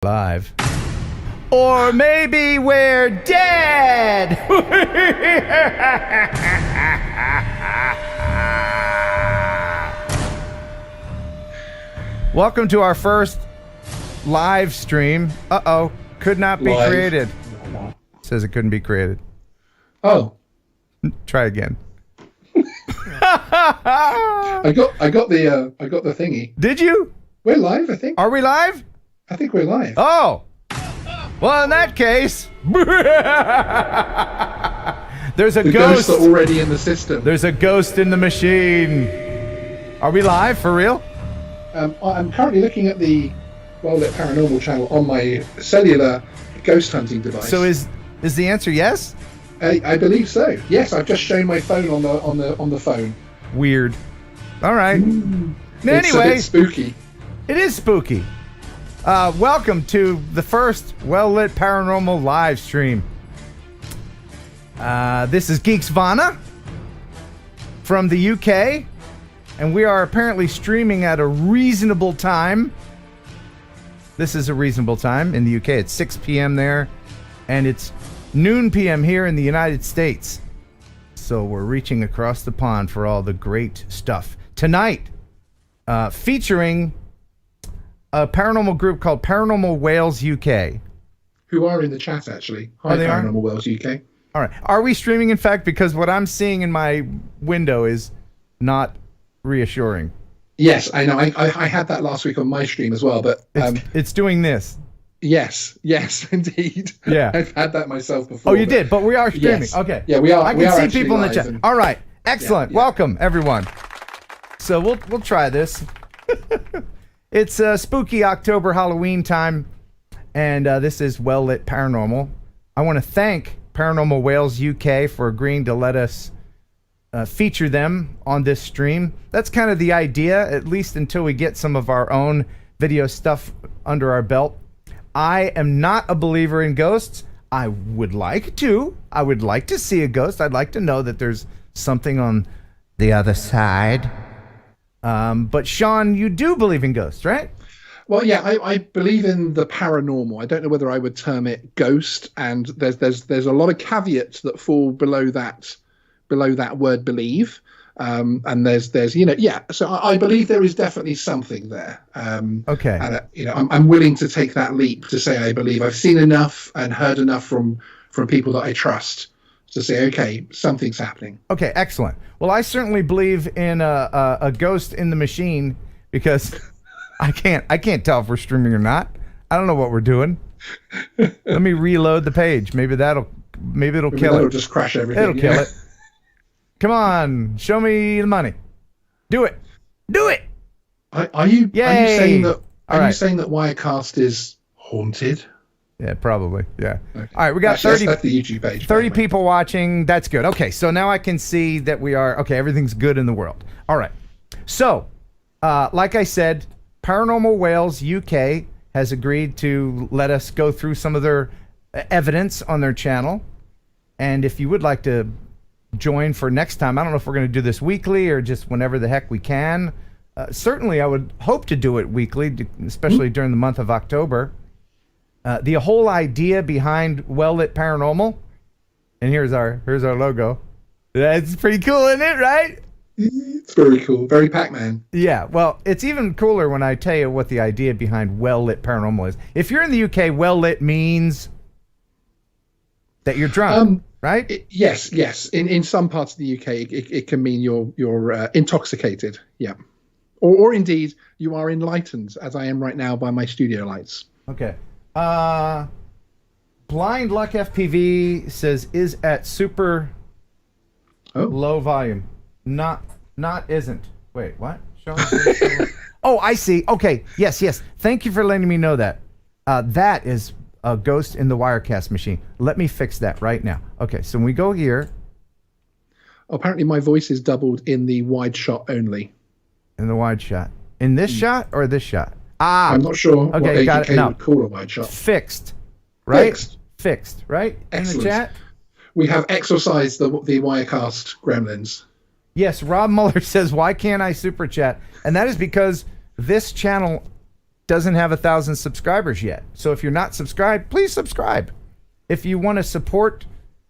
Live. Or maybe we're dead! Welcome to our first live stream. Uh-oh. Could not be created. Says it couldn't be created. Oh. Try again. I got the thingy. Did you? We're live, I think. Are we live? I think we're live. Oh. Well, in that case, there's a the ghost. Ghosts are already in the system. There's a ghost in the machine. Are we live for real? I'm currently looking at the Well-Lit Paranormal channel on my cellular ghost hunting device. So is the answer yes? I believe so. Yes, I've just shown my phone on the phone. Weird. All right. It's a Anyway, bit spooky. it is spooky. Welcome to the first Well-Lit Paranormal live stream. This is Geeks Vana from the UK, and we are apparently streaming at a reasonable time. This is a reasonable time in the UK. It's 6 p.m. there, and it's noon p.m. here in the United States. So we're reaching across the pond for all the great stuff. Tonight, featuring a paranormal group called Paranormal Wales UK. Who are in the chat, actually. Hi, Paranormal Wales UK. All right. Are we streaming, in fact? Because what I'm seeing in my window is not reassuring. Yes, I know. I had that last week on my stream as well, but... It's doing this. Yes, indeed. Yeah. I've had that myself before. Oh, you did? But we are streaming. Yes. Okay. Yeah, we are. I can see people in the chat. All right. Excellent. Yeah. Welcome, everyone. So we'll try this. It's spooky October Halloween time, and this is Well-Lit Paranormal. I want to thank Paranormal Wales UK for agreeing to let us feature them on this stream. That's kind of the idea, at least until we get some of our own video stuff under our belt. I am not a believer in ghosts. I would like to see a ghost. I'd like to know that there's something on the other side. But Sean, you do believe in ghosts, right? Well, yeah, I believe in the paranormal. I don't know whether I would term it ghost, and there's a lot of caveats that fall below that word believe. And there's so I believe there is definitely something there. Okay. And I'm willing to take that leap to say I believe. I've seen enough and heard enough from people that I trust to say, okay, something's happening. Okay, excellent. Well, I certainly believe in a ghost in the machine, because I can't tell if we're streaming or not. I don't know what we're doing. Let me reload the page. Maybe it'll kill it. It'll just crash everything. It'll kill it. Come on, show me the money. Do it. Are you saying that? Are right. you saying that Wirecast is haunted? Yeah, probably. Yeah. Okay. All right, we got that's the YouTube page. 30 people watching. That's good. Okay, so now I can see that we are everything's good in the world. All right. So, like I said, Paranormal Wales UK has agreed to let us go through some of their evidence on their channel. And if you would like to join for next time, I don't know if we're going to do this weekly or just whenever the heck we can. Certainly, I would hope to do it weekly, especially during the month of October. The whole idea behind Well-Lit Paranormal, and here's our logo. That's pretty cool, isn't it? Right? It's very cool. Very Pac-Man. Yeah. Well, it's even cooler when I tell you what the idea behind Well-Lit Paranormal is. If you're in the UK, well-lit means that you're drunk. Right? Yes. In some parts of the UK, it can mean you're intoxicated. Yeah, or indeed you are enlightened, as I am right now by my studio lights. Okay. Blind Luck FPV says is at super low volume. Not isn't. Wait, what? Oh, I see. Okay. Yes. Thank you for letting me know that. That is a ghost in the Wirecast machine. Let me fix that right now. Okay, so when we go here. Apparently my voice is doubled in the wide shot only. In the wide shot. In this shot or this shot? I'm not sure okay, what got AGK it. No. would call a wide shot. Fixed, right? Fixed, right? Excellent. In the chat? We have exorcised the Wirecast gremlins. Yes, Rob Muller says, why can't I super chat? And that is because this channel doesn't have 1,000 subscribers yet. So if you're not subscribed, please subscribe. If you want to support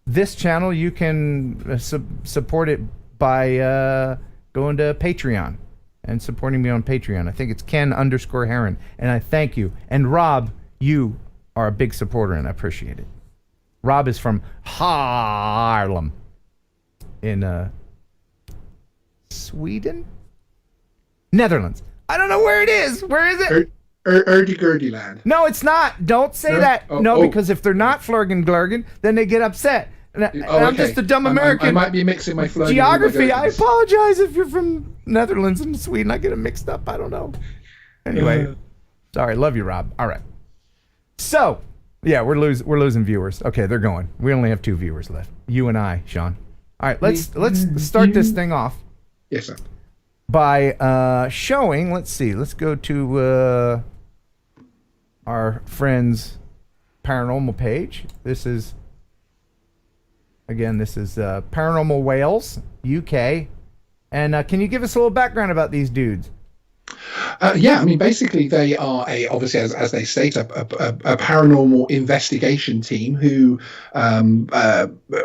this channel, you can support it by going to Patreon and supporting me on Patreon. I think it's Ken_Heron, and I thank you. And Rob, you are a big supporter, and I appreciate it. Rob is from Haarlem in Sweden? Netherlands. I don't know where it is. Where is it? Erdy-gurdy land. No, it's not. Don't say that. Because if they're not Flurgen-Glurgen, then they get upset. And I'm just a dumb American. I might be mixing my Flurgen geography. I apologize if you're from Netherlands and Sweden. I get them mixed up. I don't know. Anyway, sorry. Love you, Rob. All right. So, yeah, we're losing viewers. Okay, they're going. We only have 2 viewers left. You and I, Sean. All right, let's start this thing off. Yes, sir. By showing, let's see. Let's go to our friend's paranormal page. This is Paranormal Wales UK. And can you give us a little background about these dudes? Yeah, I mean, basically, they are obviously, as they state, a paranormal investigation team who,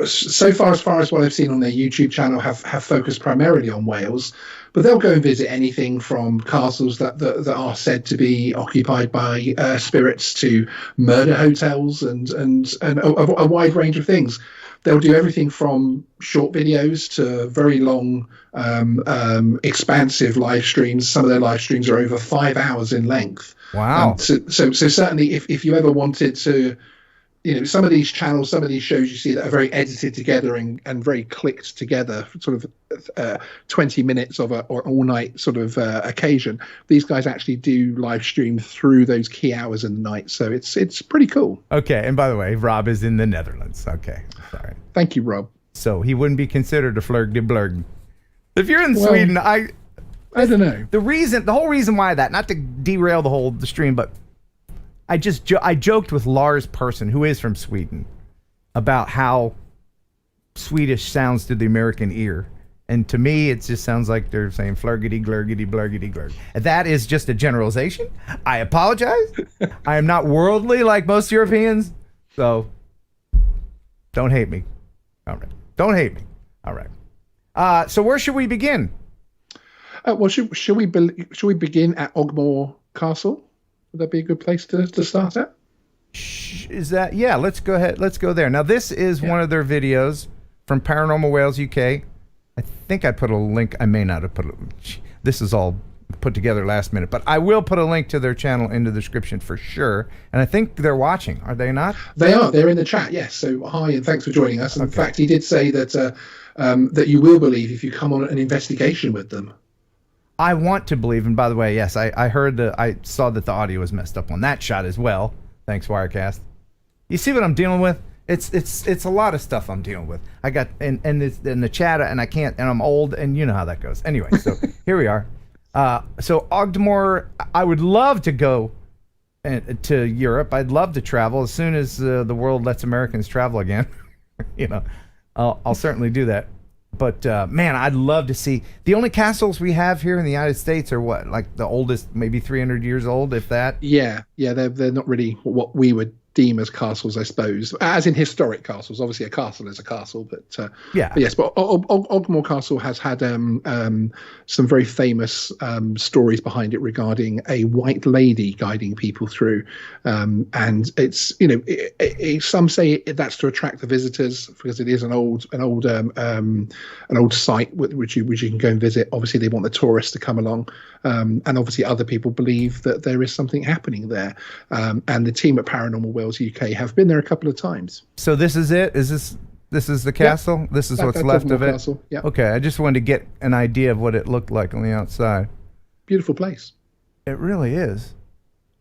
so far as what I've seen on their YouTube channel, have focused primarily on Wales. But they'll go and visit anything from castles that are said to be occupied by spirits to murder hotels and a wide range of things. They'll do everything from short videos to very long, expansive live streams. Some of their live streams are over 5 hours in length. Wow. So certainly, if you ever wanted to, some of these channels, some of these shows you see that are very edited together and very clicked together, sort of 20 minutes of an all-night sort of occasion. These guys actually do live stream through those key hours in the night, so it's pretty cool. Okay, and by the way, Rob is in the Netherlands. Okay, sorry. Thank you, Rob. So he wouldn't be considered a Flurg-de-Blurg. If you're in Sweden, I don't know. The whole reason why that, not to derail the stream, but I joked with Lars Persson, who is from Sweden, about how Swedish sounds to the American ear. And to me, it just sounds like they're saying flurgity, glurgity, blurgity, glurg. That is just a generalization. I apologize. I am not worldly like most Europeans. So don't hate me. All right. Don't hate me. All right. So where should we begin? Well, should we begin at Ogmore Castle? Would that be a good place to start at? Is that, yeah, let's go ahead. Let's go there. Now, this is one of their videos from Paranormal Wales UK. I think I put a link. I may not have put it. This is all put together last minute, but I will put a link to their channel in the description for sure. And I think they're watching. Are they not? They are. They're in the chat, yes. So hi, and thanks for joining us. In fact, he did say that that you will believe if you come on an investigation with them. I want to believe, and by the way, yes, I heard I saw that the audio was messed up on that shot as well. Thanks, Wirecast. You see what I'm dealing with? It's a lot of stuff I'm dealing with. I got in the chat, and I can't, and I'm old, and you know how that goes. Anyway, so here we are. So Ogmore, I would love to go to Europe. I'd love to travel as soon as the world lets Americans travel again. I'll certainly do that. But man, I'd love to see. The only castles we have here in the United States are what, like the oldest, maybe 300 years old, if that. Yeah, they're not really what we would deem as castles, I suppose, as in historic castles. Obviously, a castle is a castle, but yes. But Ogmore Castle has had some very famous stories behind it regarding a white lady guiding people through, and it's some say that's to attract the visitors because it is an old site which you can go and visit. Obviously, they want the tourists to come along, and obviously other people believe that there is something happening there, and the team at Paranormal Wales UK have been there a couple of times. So this is it? This is the castle? Yep. This is what's left of it? Castle. Yep. Okay, I just wanted to get an idea of what it looked like on the outside. Beautiful place. It really is.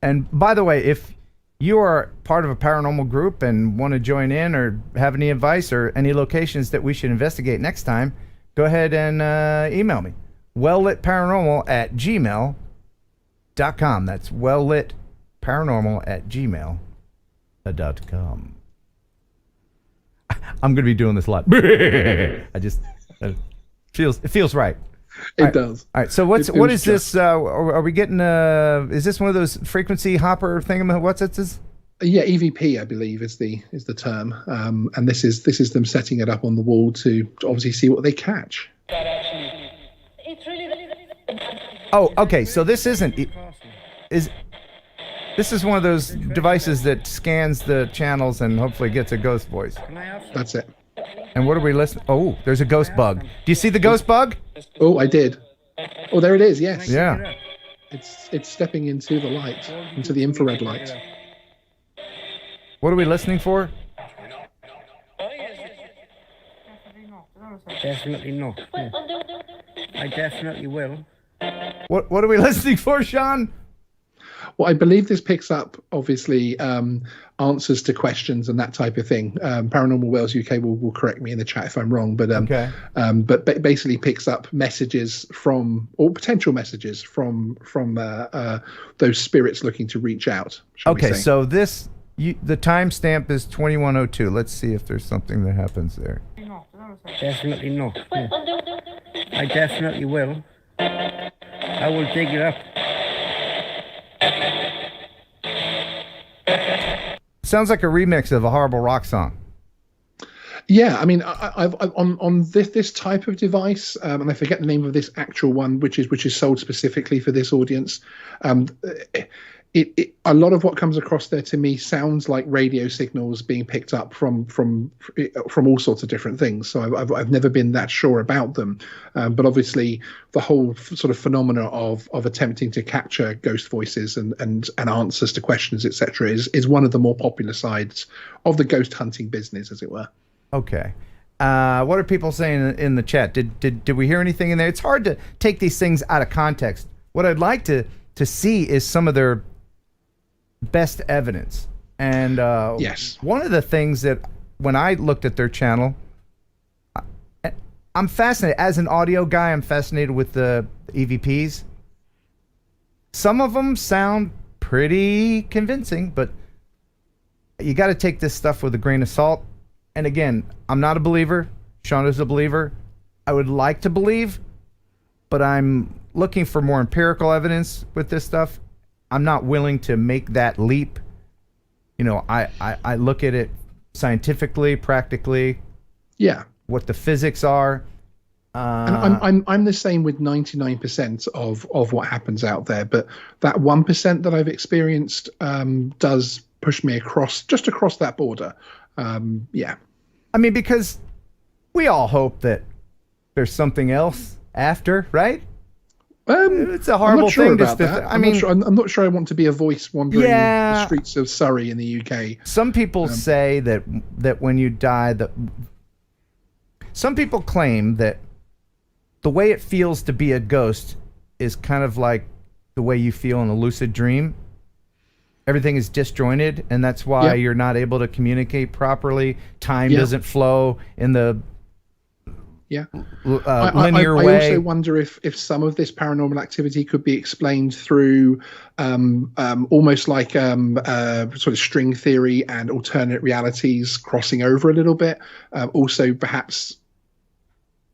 And by the way, if you are part of a paranormal group and want to join in or have any advice or any locations that we should investigate next time, go ahead and email me. welllitparanormal@gmail.com. That's welllitparanormal@gmail.com. I'm going to be doing this a lot. It feels right. It does. All right. So what is this? Are we getting? Is this one of those frequency hopper thingam? What's it? Yeah, EVP, I believe, is the term. And this is them setting it up on the wall to obviously see what they catch. Oh, okay. So this isn't. This is one of those devices that scans the channels and hopefully gets a ghost voice. That's it. And what are we listening? Oh, there's a ghost bug. Do you see the ghost bug? Oh, I did. Oh, there it is. Yes. Yeah. It's stepping into the light, into the infrared light. What are we listening for? Definitely not. Yeah. I definitely will. What are we listening for, Sean? Well, I believe this picks up, obviously, answers to questions and that type of thing. Paranormal Wales UK will correct me in the chat if I'm wrong, but basically picks up messages from, or potential messages from those spirits looking to reach out. Okay, so the timestamp is 2102. Let's see if there's something that happens there. Definitely not. Yeah. I definitely will. I will dig it up. Sounds like a remix of a horrible rock song. Yeah, I mean, I've on this type of device, and I forget the name of this actual one, which is sold specifically for this audience. A lot of what comes across there to me sounds like radio signals being picked up from all sorts of different things. So I've never been that sure about them, but obviously the whole sort of phenomena of attempting to capture ghost voices and answers to questions, etc., is one of the more popular sides of the ghost hunting business, as it were. Okay. What are people saying in the chat? Did we hear anything in there? It's hard to take these things out of context. What I'd like to see is some of their best evidence. And yes, one of the things that when I looked at their channel, I'm fascinated. As an audio guy, I'm fascinated with the EVPs. Some of them sound pretty convincing, but you got to take this stuff with a grain of salt. And again, I'm not a believer. Sean is a believer. I would like to believe, but I'm looking for more empirical evidence with this stuff. I'm not willing to make that leap. You know, I look at it scientifically, practically. Yeah. What the physics are. And I'm the same with 99% of what happens out there, but that 1% that I've experienced does push me across that border. Yeah. I mean, because we all hope that there's something else after, right? It's a horrible thing about that. I'm not sure I want to be a voice wandering the streets of Surrey in the UK. Some people say that when you die, some people claim that the way it feels to be a ghost is kind of like the way you feel in a lucid dream. Everything is disjointed, and that's why you're not able to communicate properly. Time doesn't flow in the linear way. I also wonder if some of this paranormal activity could be explained through almost like sort of string theory and alternate realities crossing over a little bit. Also, perhaps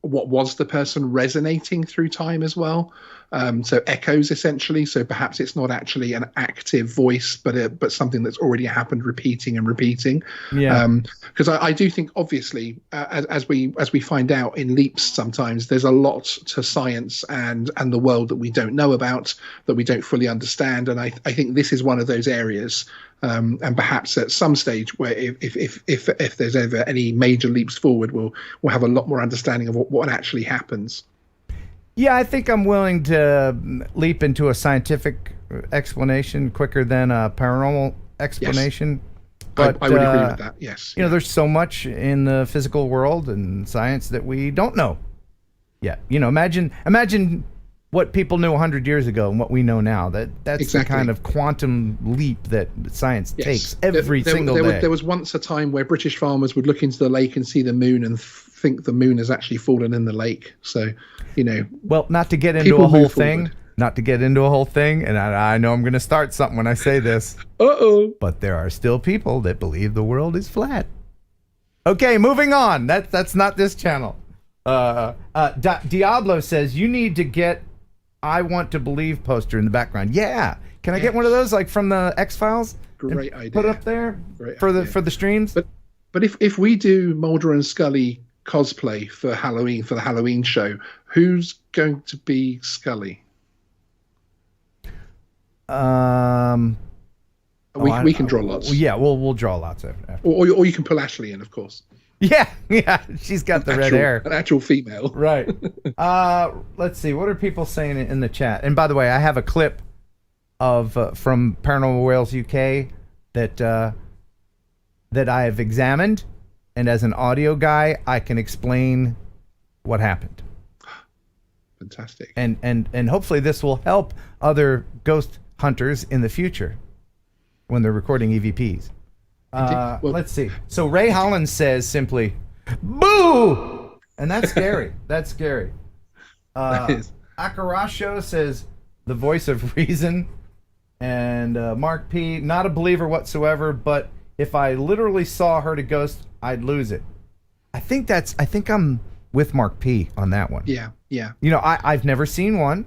what was the person resonating through time as well. So echoes essentially. So perhaps it's not actually an active voice, but something that's already happened, repeating and repeating. Yeah. Because I do think, obviously, as we find out in leaps, sometimes there's a lot to science and the world that we don't know about, that we don't fully understand. And I think this is one of those areas. And perhaps at some stage, where if there's ever any major leaps forward, we'll have a lot more understanding of what actually happens. Yeah, I think I'm willing to leap into a scientific explanation quicker than a paranormal explanation. Yes. But I would agree with that. Yes. You know, there's so much in the physical world and science that we don't know yet. You know, imagine what people knew 100 years ago and what we know now. That's exactly the kind of quantum leap that science takes every single day. There was once a time where British farmers would look into the lake and see the moon and think the moon has actually fallen in the lake. So, you know. Well, not to get into a whole thing, and I know I'm going to start something when I say this. Uh-oh. But there are still people that believe the world is flat. Okay, moving on. That's not this channel. Diablo says you need to get "I Want to Believe" poster in the background. Yeah, can I get one of those, like from the X-Files? Great idea. Put up there Great for idea. the streams. But if we do Mulder and Scully cosplay for Halloween, for the Halloween show, who's going to be Scully? We can draw lots. Yeah, we'll draw lots after. Or you can pull Ashley in, of course. Yeah, she's got the red hair. An actual female. Right. Let's see. What are people saying in the chat? And by the way, I have a clip of from Paranormal Wales UK that I have examined, and as an audio guy, I can explain what happened. Fantastic. And hopefully this will help other ghost hunters in the future when they're recording EVPs. Well, let's see. So Ray Holland says simply, "Boo!" And that's scary. That's scary. That is. Akarasho says, "The voice of reason." And Mark P, "Not a believer whatsoever, but if I literally saw her to ghost, I'd lose it." I think I'm with Mark P on that one. Yeah. You know, I've never seen one.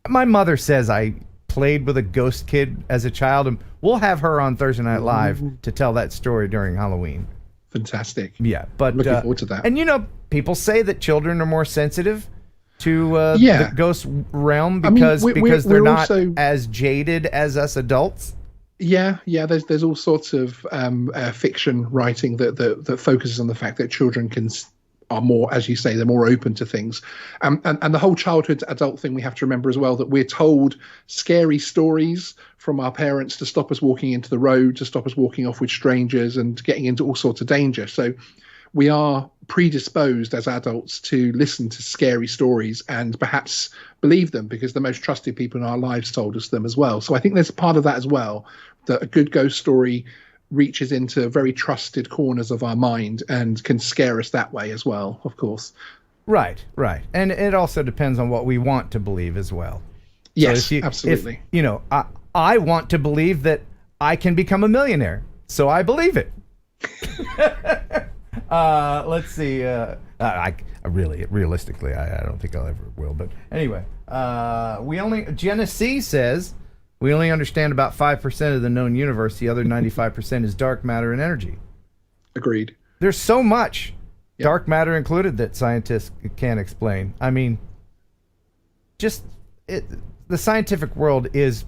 My mother says I played with a ghost kid as a child, and we'll have her on Thursday Night Live to tell that story during Halloween. Fantastic. Yeah, but looking forward to that. And you know, people say that children are more sensitive to the ghost realm because they're not also as jaded as us adults. Yeah. There's all sorts of fiction writing that focuses on the fact that children are more, as you say, they're more open to things, and the whole childhood to adult thing. We have to remember as well that we're told scary stories from our parents to stop us walking into the road, to stop us walking off with strangers, and getting into all sorts of danger. So we are predisposed as adults to listen to scary stories and perhaps believe them because the most trusted people in our lives told us them as well. So I think there's part of that as well, that a good ghost story reaches into very trusted corners of our mind and can scare us that way as well, of course. Right. And it also depends on what we want to believe as well. Yes, absolutely. I want to believe that I can become a millionaire, so I believe it. Let's see. Realistically, I don't think I'll ever will. But anyway, Jenna C says, "We only understand about 5% of the known universe. The other 95% is dark matter and energy." Agreed. There's so much, dark matter included, that scientists can't explain. I mean, the scientific world is,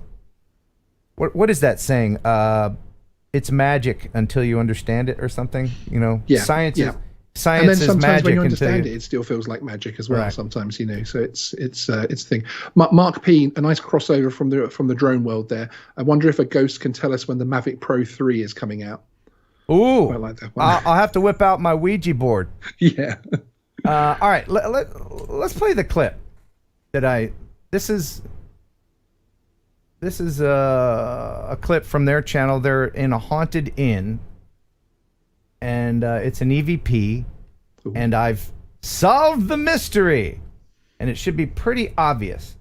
what is that saying? It's magic until you understand it, or something. You know, science is and then sometimes magic when you understand you... it still feels like magic as well. Right. Sometimes, so it's a thing. Mark P, a nice crossover from the drone world there. I wonder if a ghost can tell us when the Mavic Pro 3 is coming out. Ooh, I like that one. I'll have to whip out my Ouija board. Yeah. All right, let's play the clip this is a clip from their channel. They're in a haunted inn, and it's an EVP. Ooh. And I've solved the mystery, and it should be pretty obvious.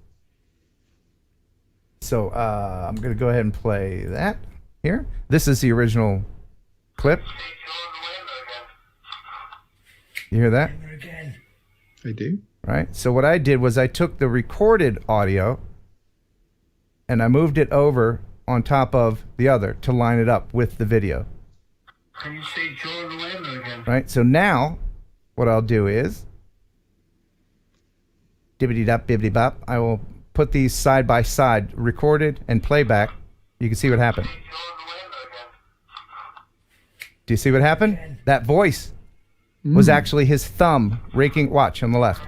So I'm going to go ahead and play that here. This is the original clip. You hear that? I do. Right. So what I did was I took the recorded audio and I moved it over on top of the other to line it up with the video. Can you say Jordan Weber again? Right. So now what I'll do is dibbity-dop, bibbity-bop. I will put these side by side, recorded and playback. You can see what happened. Do you see what happened? That voice was actually his thumb raking. Watch on the left.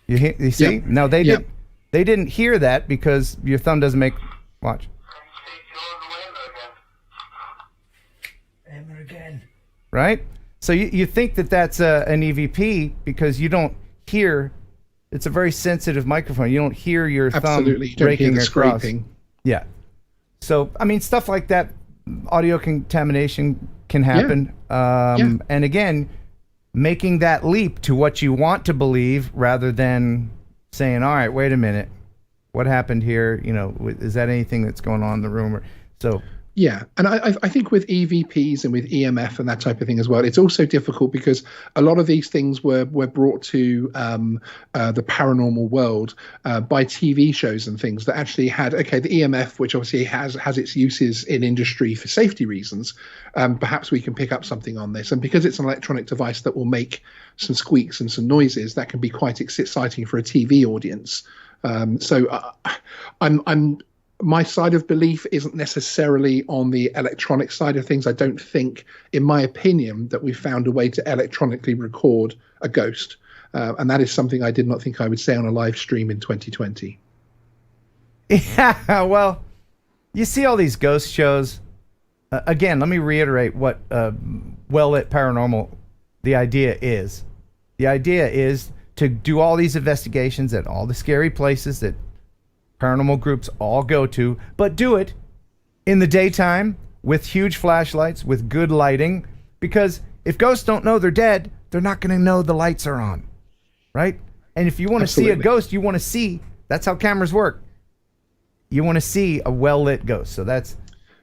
You see? Yep. Now they didn't hear that because your thumb doesn't make. Watch. Emma again. Right? So you think that that's an EVP because you don't hear. It's a very sensitive microphone. You don't hear your thumb you don't raking hear the across. scraping. Yeah. So I mean, stuff like that, audio contamination can happen. And again, making that leap to what you want to believe rather than saying, all right, wait a minute, what happened here? You know, is that anything that's going on in the room? So Yeah, and I think with EVPs and with EMF and that type of thing as well, it's also difficult because a lot of these things were brought to the paranormal world by TV shows and things that actually had, okay, the EMF, which obviously has its uses in industry for safety reasons. Perhaps we can pick up something on this, and because it's an electronic device that will make some squeaks and some noises, that can be quite exciting for a TV audience. I'm my side of belief isn't necessarily on the electronic side of things. I don't think, in my opinion, that we found a way to electronically record a ghost. And that is something I did not think I would say on a live stream in 2020. Yeah, well, you see all these ghost shows. Again, let me reiterate what well-lit paranormal, the idea is. The idea is to do all these investigations at all the scary places that paranormal groups all go to, but do it in the daytime with huge flashlights, with good lighting, because if ghosts don't know they're dead, they're not going to know the lights are on, right? And if you want to see a ghost, you want to see, that's how cameras work. You want to see a well-lit ghost. So that's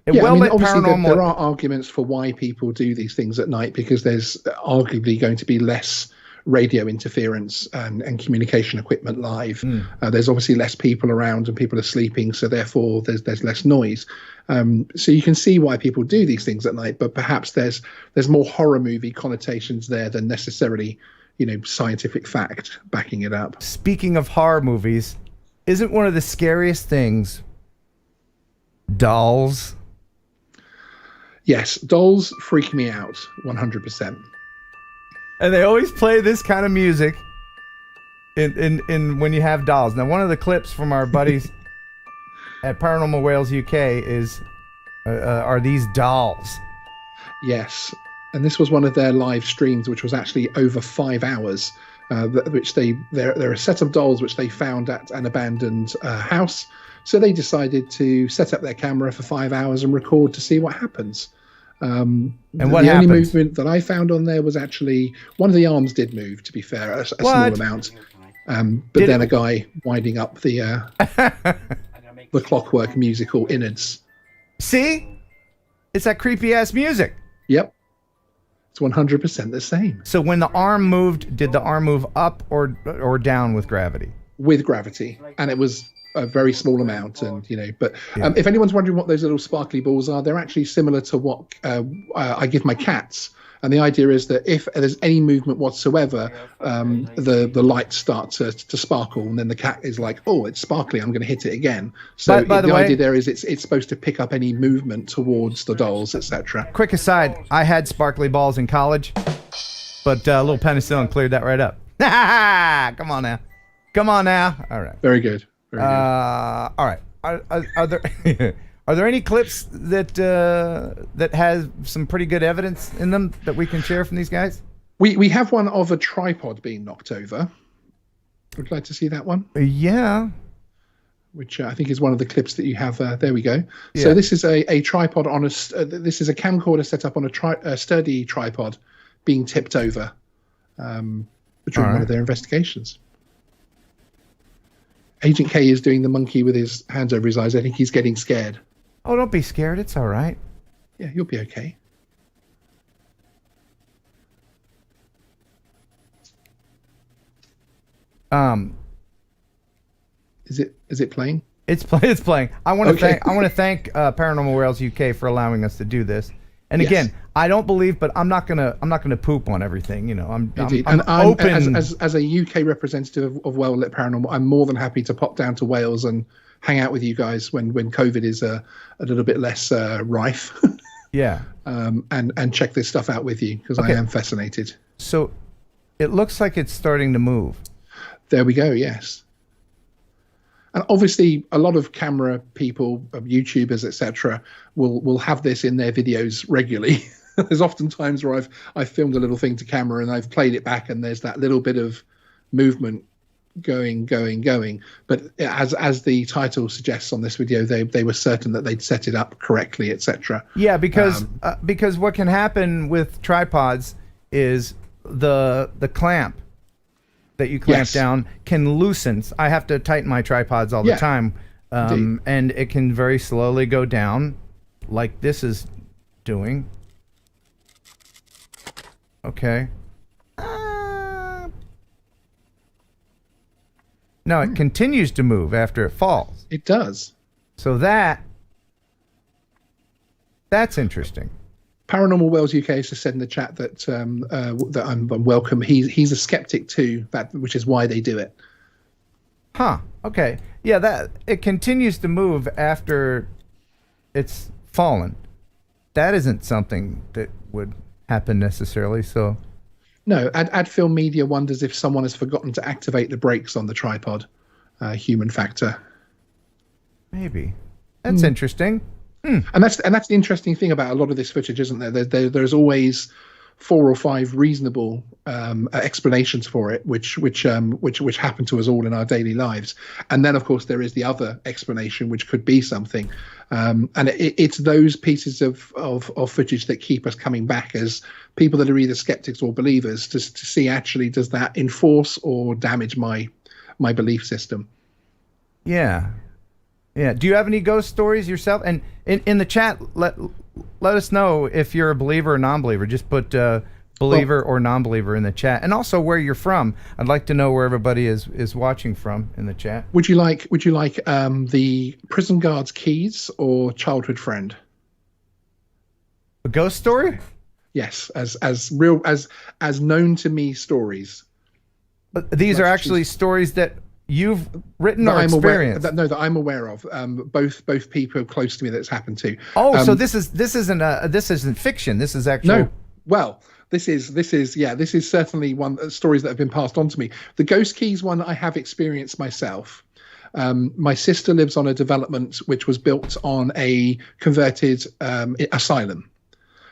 well-lit paranormal. There are arguments for why people do these things at night, because there's arguably going to be less radio interference and communication equipment live. There's obviously less people around and people are sleeping, so therefore there's less noise. So you can see why people do these things at night, but perhaps there's more horror movie connotations there than necessarily, scientific fact backing it up. Speaking of horror movies, isn't one of the scariest things dolls? Yes, dolls freak me out 100%. And they always play this kind of music in when you have dolls. Now, one of the clips from our buddies at Paranormal Wales UK are these dolls. Yes, and this was one of their live streams, which was actually over 5 hours. Which they're a set of dolls which they found at an abandoned house. So they decided to set up their camera for 5 hours and record to see what happens. And what the happens? only movement that I found on there was actually one of the arms did move, to be fair, a small amount. But then a guy winding up the clockwork musical innards. See? It's that creepy ass music. Yep. It's 100% the same. So when the arm moved, did the arm move up or down with gravity? With gravity. And it was a very small amount, and but if anyone's wondering what those little sparkly balls are, they're actually similar to what I give my cats, and the idea is that if there's any movement whatsoever, the lights start to sparkle, and then the cat is like, oh, it's sparkly, I'm going to hit it again. So by the way, idea there is it's supposed to pick up any movement towards the dolls, etc. Quick aside, I had sparkly balls in college, but a little penicillin cleared that right up. Come on now. All right, very good. All right. Are there are there any clips that has some pretty good evidence in them that we can share from these guys? We have one of a tripod being knocked over. Would you like to see that one? Yeah. Which I think is one of the clips that you have. There we go. Yeah. So this is a tripod on this is a camcorder set up on a sturdy tripod being tipped over during one of their investigations. Agent K is doing the monkey with his hands over his eyes. I think he's getting scared. Oh, don't be scared. It's all right. Yeah, you'll be okay. Is it playing? It's playing. I want to thank Paranormal Wales UK for allowing us to do this. And again, I don't believe, but I'm not gonna poop on everything. I'm open. As a UK representative of Well Lit Paranormal, I'm more than happy to pop down to Wales and hang out with you guys when COVID is a little bit less rife. Yeah. And check this stuff out with you, because I am fascinated. So, it looks like it's starting to move. There we go. Yes. And obviously, a lot of camera people, YouTubers, etc., will have this in their videos regularly. There's often times where I've filmed a little thing to camera and I've played it back, and there's that little bit of movement going. But as the title suggests on this video, they were certain that they'd set it up correctly, etc. Yeah, because what can happen with tripods is the clamp that you clamp down can loosen. I have to tighten my tripods all the time, and it can very slowly go down like this is doing. Okay. No, it continues to move after it falls. It does. So that's interesting. Paranormal Wales UK has just said in the chat that that I'm welcome. He's a skeptic too, which is why they do it. Huh. Okay. Yeah, that it continues to move after it's fallen. That isn't something that would happen necessarily. So. No, Adfilm Media wonders if someone has forgotten to activate the brakes on the tripod. Human factor. Maybe. That's interesting. And that's the interesting thing about a lot of this footage, isn't there? There's always 4 or 5 reasonable explanations for it, which happen to us all in our daily lives. And then, of course, there is the other explanation, which could be something. And it's those pieces of footage that keep us coming back as people that are either skeptics or believers to see actually, does that enforce or damage my belief system? Yeah. Yeah. Do you have any ghost stories yourself? And in the chat, let us know if you're a believer or non-believer. Just put believer or non-believer in the chat, and also where you're from. I'd like to know where everybody is watching from in the chat. Would you like the prison guard's keys or childhood friend? A ghost story? Yes, as real as known to me stories. But these are actually stories that you've written or experienced. That I'm aware of. Both people close to me that's happened to. Oh, so this isn't fiction. This is actual. No. Well, this is certainly one stories that have been passed on to me. The ghost keys one I have experienced myself. My sister lives on a development which was built on a converted asylum,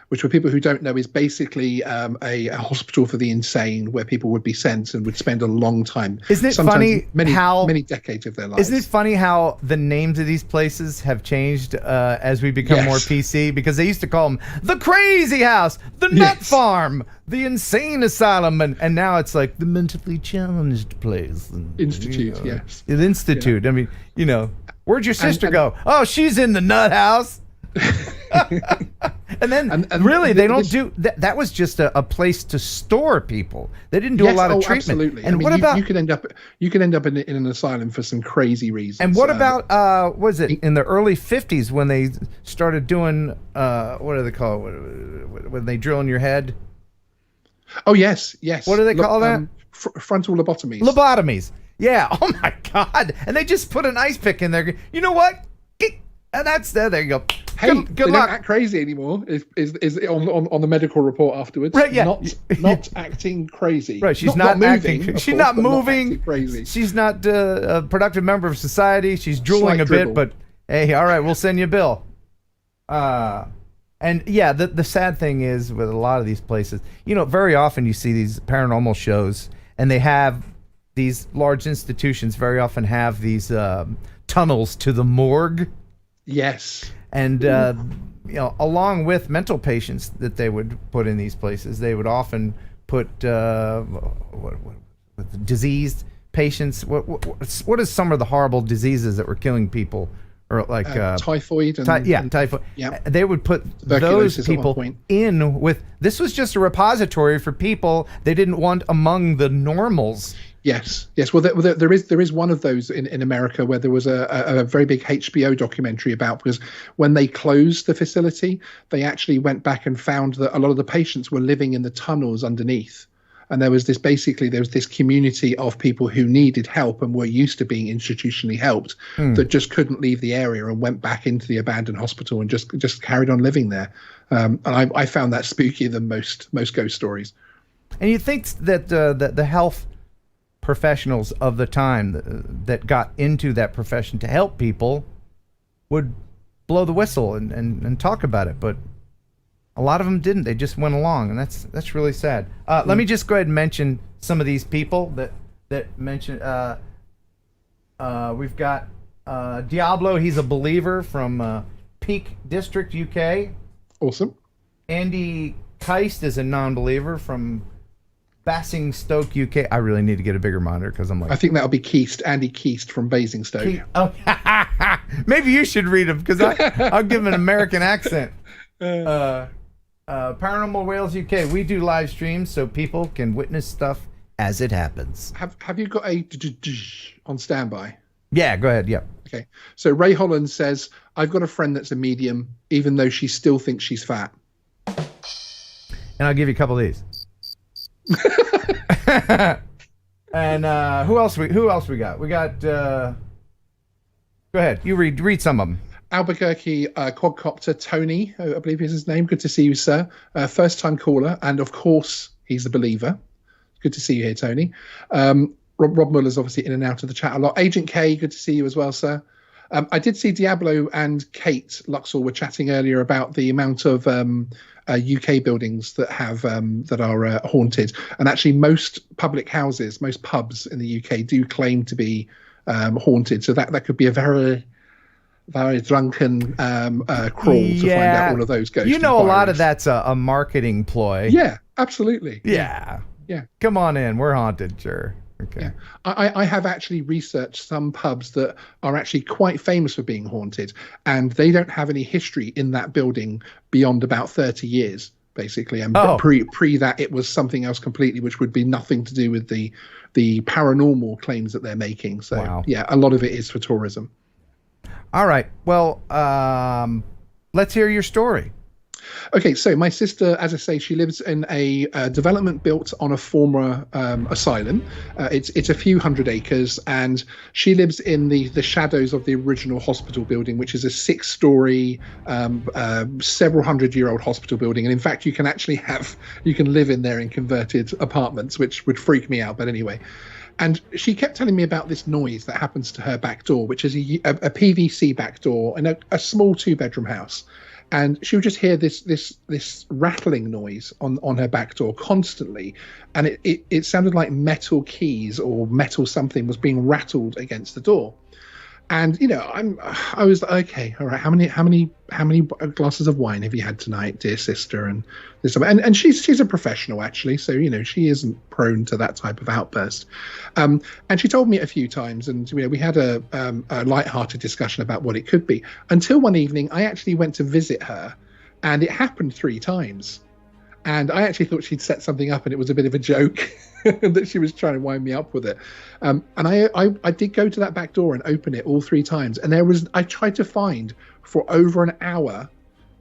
which for people who don't know is basically a hospital for the insane where people would be sent and would spend a long time. Isn't it funny many decades of their lives? Isn't it funny how the names of these places have changed as we become more PC? Because they used to call them the Crazy House, the Nut Farm, the Insane Asylum, and now it's like the Mentally Challenged Place. Institute, yes. The Institute. Yeah. I mean, where'd your sister go? Oh, she's in the Nut House. And then really they don't do that. That was just a place to store people. They didn't do a lot of treatment. Absolutely. And what about you could end up in an asylum for some crazy reasons. And what about was it in the early 50s when they started doing what do they call it when they drill in your head? Oh yes. What do they call that? Frontal lobotomies. Lobotomies. Yeah. Oh my God. And they just put an ice pick in there. You know what? And that's there. There you go. Hey, good they luck. Don't act crazy anymore. Is on the medical report afterwards? Right. Yeah. Not acting crazy. Right. She's not moving. Acting, she's course, not but moving. Not crazy. She's not a productive member of society. She's drooling Slight a dribble. bit, but hey, all right, we'll send you a bill. And yeah, the sad thing is with a lot of these places, very often you see these paranormal shows, and they have these large institutions. Very often have these tunnels to the morgue. Yes. And along with mental patients that they would put in these places, they would often put diseased patients. What is some of the horrible diseases that were killing people, or like typhoid? Typhoid. Yeah. They would put those people in with. This was just a repository for people they didn't want among the normals. Yes. Well, there is one of those in America where there was a very big HBO documentary about, because when they closed the facility, they actually went back and found that a lot of the patients were living in the tunnels underneath, and there was this community of people who needed help and were used to being institutionally helped that just couldn't leave the area and went back into the abandoned hospital and just carried on living there. And I found that spookier than most ghost stories. And you think that the health professionals of the time that got into that profession to help people would blow the whistle and talk about it, but a lot of them didn't. They just went along, and that's really sad. Let me just go ahead and mention some of these people that mention. We've got Diablo. He's a believer from Peak District, UK. Awesome. Andy Keist is a non-believer from Basingstoke, UK. I really need to get a bigger monitor because I'm like. I think that'll be Keast, Andy Keast from Basingstoke. Oh, maybe you should read them because I'll give him an American accent. Paranormal Wales UK. We do live streams so people can witness stuff as it happens. Have you got a on standby? Yeah, go ahead. Yeah. Okay. So Ray Holland says, I've got a friend that's a medium, even though she still thinks she's fat. And I'll give you a couple of these. And who else we got? We got go ahead. You read some of them. Albuquerque quadcopter Tony, I believe is his name. Good to see you, sir. First time caller, and of course he's a believer. Good to see you here, Tony. Rob Muller's obviously in and out of the chat a lot. Agent K, good to see you as well, sir. I did see Diablo and Kate Luxor were chatting earlier about the amount of UK buildings that have that are haunted, and actually most public houses, most pubs in the UK do claim to be haunted. So that could be a very drunken crawl to find out all of those ghosts. You know, a lot of that's a marketing ploy. Yeah, absolutely. Yeah. Come on in. We're haunted, sure. Okay. Yeah. I have actually researched some pubs that are actually quite famous for being haunted, and they don't have any history in that building beyond about 30 years, basically. And pre that, it was something else completely, which would be nothing to do with the paranormal claims that they're making. So, wow. Yeah, a lot of it is for tourism. All right. Well, let's hear your story. Okay, so my sister, as I say, she lives in a development built on a former asylum. It's a few hundred acres, and she lives in the shadows of the original hospital building, which is a 6-story, several hundred-year-old hospital building. And in fact, you can live in there in converted apartments, which would freak me out. But anyway. And she kept telling me about this noise that happens to her back door, which is a PVC back door in a small 2-bedroom house. And she would just hear this rattling noise on her back door constantly, and it sounded like metal keys or metal something was being rattled against the door. And I was like, okay, all right, how many glasses of wine have you had tonight, dear sister? And this, and she's a professional actually, so she isn't prone to that type of outburst. And she told me a few times, and we had a light-hearted discussion about what it could be. Until one evening, I actually went to visit her, and it happened 3 times. And I actually thought she'd set something up, and it was a bit of a joke that she was trying to wind me up with it. And I did go to that back door and open it all 3 times. And I tried to find for over an hour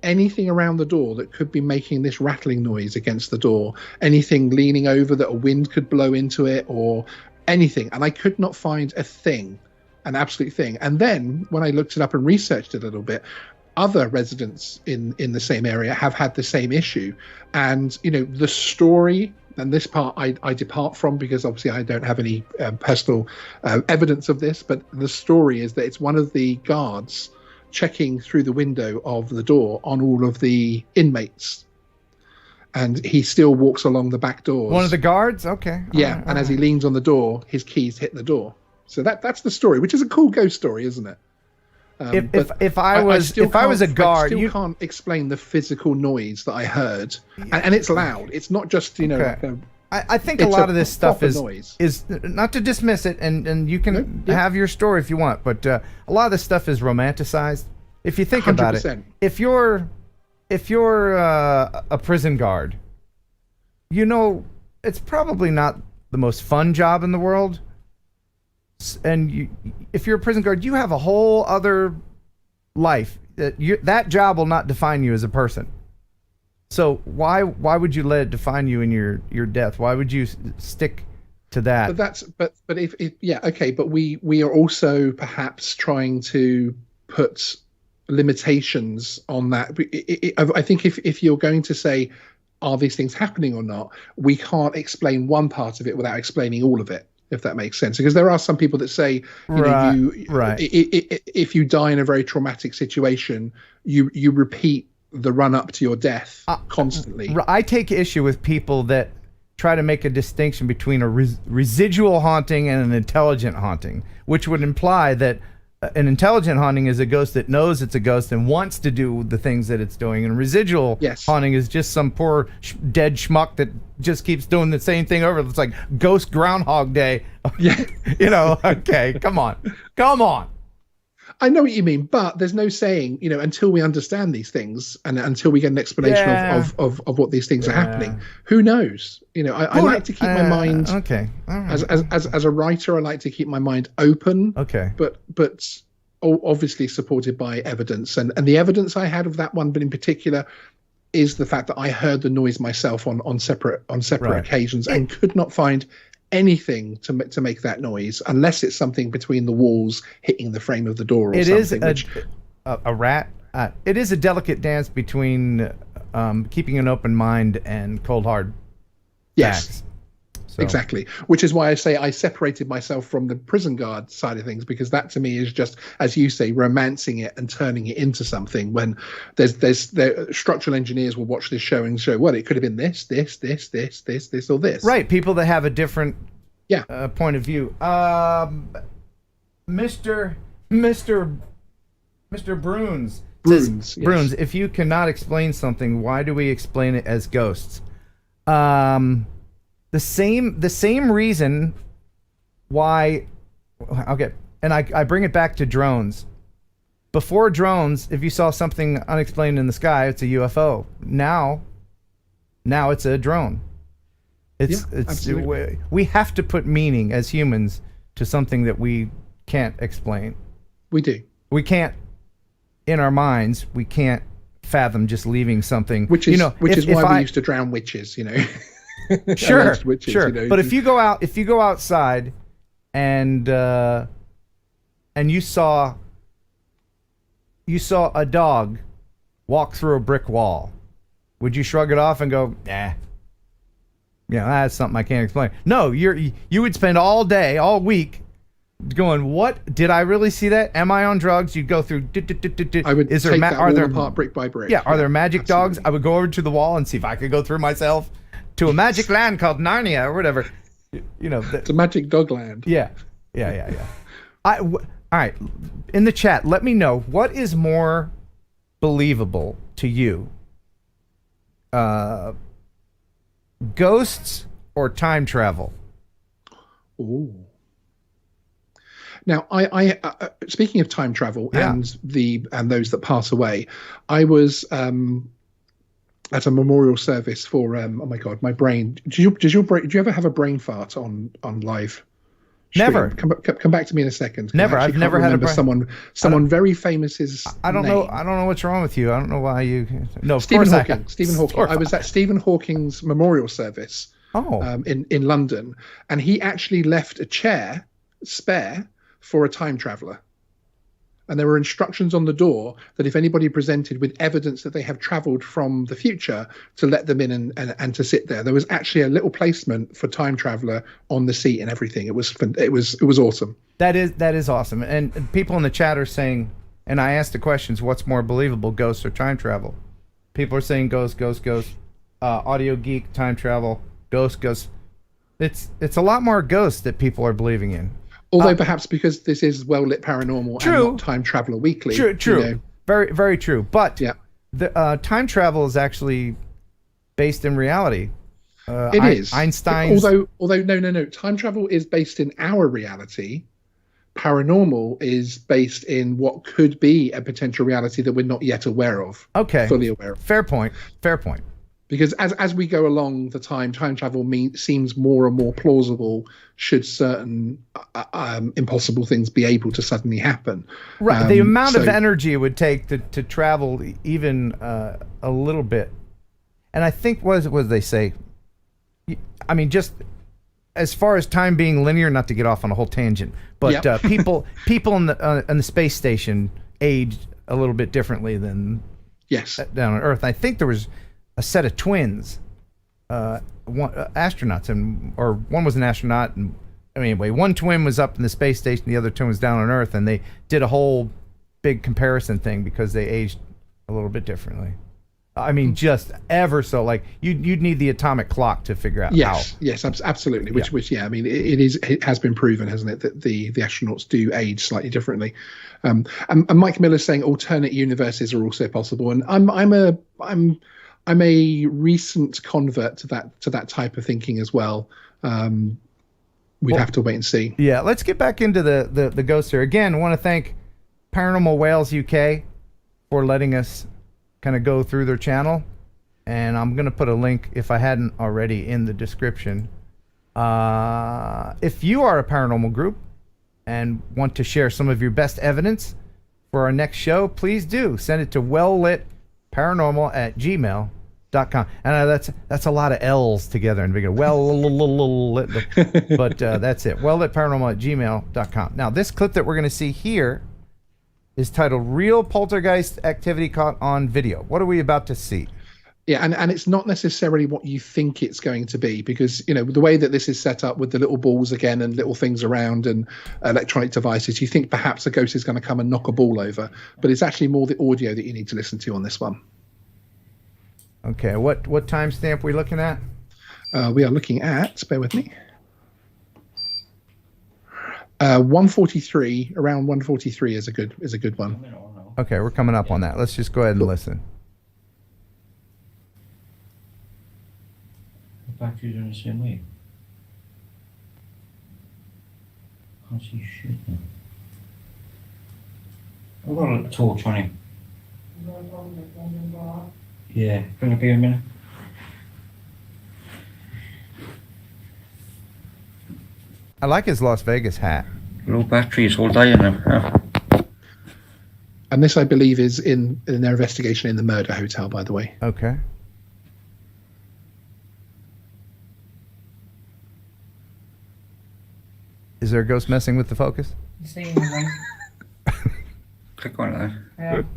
anything around the door that could be making this rattling noise against the door, anything leaning over that a wind could blow into it or anything. And I could not find a thing, an absolute thing. And then when I looked it up and researched it a little bit, other residents in the same area have had the same issue. And the story, and this part I depart from because obviously I don't have any personal evidence of this, but the story is that it's one of the guards checking through the window of the door on all of the inmates, and he still walks along the back doors. One of the guards? Okay. Yeah, and as he leans on the door, his keys hit the door. So that's the story, which is a cool ghost story, isn't it? If I was a guard, you can't explain the physical noise that I heard, and it's loud. It's not just Okay. I think a lot of this stuff is not to dismiss it, and you can have your story if you want, but a lot of this stuff is romanticized. If you think 100%. About it, if you're a prison guard, it's probably not the most fun job in the world. And if you're a prison guard, you have a whole other life. That job will not define you as a person. So why would you let it define you in your death? Why would you stick to that? But but we are also perhaps trying to put limitations on that. I think if you're going to say, are these things happening or not, we can't explain one part of it without explaining all of it, if that makes sense. Because there are some people that say, if you die in a very traumatic situation, you repeat the run up to your death constantly. I take issue with people that try to make a distinction between a residual haunting and an intelligent haunting, which would imply that an intelligent haunting is a ghost that knows it's a ghost and wants to do the things that it's doing. And residual haunting is just some poor dead schmuck that just keeps doing the same thing over. It's like Ghost Groundhog Day. Yeah. Okay, come on. I know what you mean, but there's no saying, until we understand these things and until we get an explanation of what these things are happening, who knows? I like to keep my mind. Okay. As a writer, I like to keep my mind open. Okay. But obviously supported by evidence, and the evidence I had of that one, but in particular, is the fact that I heard the noise myself on separate occasions and could not find anything to make that noise unless it's something between the walls hitting the frame of the door or something. It is a rat. It is a delicate dance between keeping an open mind and cold hard facts. So. Exactly, which is why I say I separated myself from the prison guard side of things, because that to me is just, as you say, romancing it and turning it into something. When there's structural engineers will watch this show and show, well, it could have been this, or this. Right, people that have a different point of view. Mr. Bruns. Bruns, if you cannot explain something, why do we explain it as ghosts? The same reason why. Okay, and I bring it back to drones. Before drones, if you saw something unexplained in the sky, it's a UFO. Now it's a drone. We have to put meaning as humans to something that we can't explain. We do. We can't, in our minds, we can't fathom just leaving something. Which is why we used to drown witches. Sure. Witches, But if you go outside and you saw a dog walk through a brick wall, would you shrug it off and go, nah? That's something I can't explain. No, you would spend all day, all week going, what? Did I really see that? Am I on drugs? You'd go through. I would take that wall apart brick by brick. Yeah, are there magic dogs? I would go over to the wall and see if I could go through myself to a magic land called Narnia or whatever. It's a magic dog land. Yeah. All right, in the chat, let me know, what is more believable to you? Ghosts or time travel? Ooh. Now, I speaking of time travel and those that pass away, I was at a memorial service for oh my god, my brain. Did you ever have a brain fart on live? Never. Come back to me in a second. Never. I've never had a brain. Someone very famous's. I don't know what's wrong with you. I don't know why you. No, Stephen Hawking. Stephen Hawking. I was at Stephen Hawking's memorial service. In London, and he actually left a chair spare for a time traveler. And there were instructions on the door that if anybody presented with evidence that they have traveled from the future, to let them in and to sit there. There was actually a little placement for time traveler on the seat and everything. It was awesome. That is awesome. And people in the chat are saying, and I asked the questions, what's more believable, ghosts or time travel? People are saying ghost. Audio Geek, time travel, ghost. It's a lot more ghosts that people are believing in. Although perhaps because this is well-lit paranormal and not Time Traveler Weekly. True. Very, very true. But the time travel is actually based in reality. It is. Einstein's... Although, no. Time travel is based in our reality. Paranormal is based in what could be a potential reality that we're not yet aware of. Okay. Fully aware of. Fair point. Because as we go along the time travel seems more and more plausible should certain impossible things be able to suddenly happen. Right. The amount of energy it would take to travel even a little bit. And I think, what did they say? I mean, just as far as time being linear, not to get off on a whole tangent, but people in the space station aged a little bit differently than down on Earth. I think there was a set of twins, astronauts, or one was an astronaut, and anyway, one twin was up in the space station, the other twin was down on Earth, and they did a whole big comparison thing because they aged a little bit differently. I mean, just ever so. Like you'd need the atomic clock to figure out Yes, how. yes, absolutely. Which, I mean, it has been proven, hasn't it, that the astronauts do age slightly differently. And Mike Miller's saying alternate universes are also possible, and I'm a recent convert to that type of thinking as well. We'd have to wait and see. Yeah, let's get back into the ghost here. Again, I want to thank Paranormal Wales UK for letting us kind of go through their channel. And I'm going to put a link, if I hadn't already, in the description. If you are a paranormal group and want to share some of your best evidence for our next show, please do. Send it to welllitparanormal@gmail.com. And that's a lot of L's together in the beginning. But that's it. welllitparanormal@gmail.com. Now, this clip that we're going to see here is titled "Real Poltergeist Activity Caught on Video." What are we about to see? Yeah, and it's not necessarily what you think it's going to be, because the way that this is set up with the little balls again and little things around and electronic devices, you think perhaps a ghost is going to come and knock a ball over, but it's actually more the audio that you need to listen to on this one. Okay, what timestamp are we looking at? We are looking at, bear with me, 143. Around 143 is a good one. Okay, we're coming up on that. Let's just go ahead and listen. Batteries are in the same way. Can't see shit now. I've got a torch on him. Yeah, bring it here a minute. I like his Las Vegas hat. Low batteries all dying now. Huh? And this, I believe, is in their investigation in the murder hotel, by the way. Okay. Is there a ghost messing with the focus? Click on it there.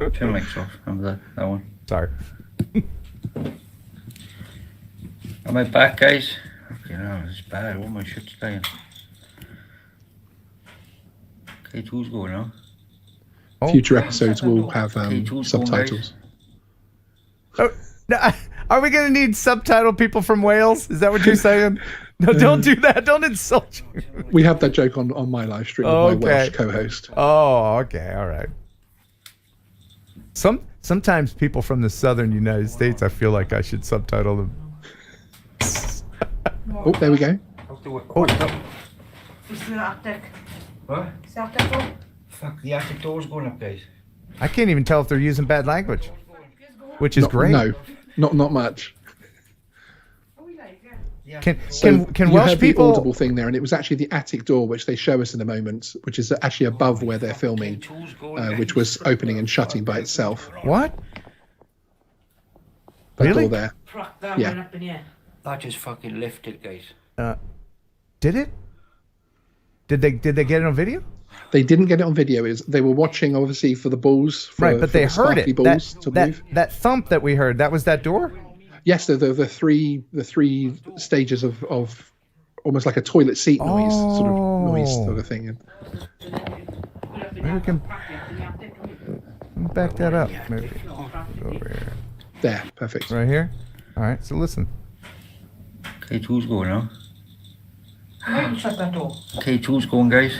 Yeah. Turn the lights off. Remember that one. Sorry. Am I back, guys? Okay, no, it's bad. All my shit's dying. K2's going now. Oh. Future episodes will have K2's subtitles. Oh, no, are we going to need subtitle people from Wales? Is that what you're saying? No, don't do that. Don't insult you. We have that joke on my live stream with my Welsh co-host. Oh, okay. All right. Sometimes people from the southern United States, I feel like I should subtitle them. Oh, there we go. Oh. It's the attic. What? It's the attic door. Fuck, the attic door's going up, guys. I can't even tell if they're using bad language, which is great. No, not much. Can You Welsh heard people? the audible thing there, and it was actually the attic door, which they show us in a moment, which is actually above where they're filming, which was opening and shutting by itself. What? That Really? door there. Yeah. That just fucking lifted, guys. Did it? Did they get it on video? They didn't get it on video. They were watching, obviously, for the balls. Right, but they the heard sparkly it. balls to move. That thump that we heard, that was that door? Yes, the three stages of almost like a toilet seat noise, sort of thing. Maybe we can back that up. Maybe over here. There, perfect. Right here. All right. So listen. K2's going now. Why did you shut that door? K2's going, guys.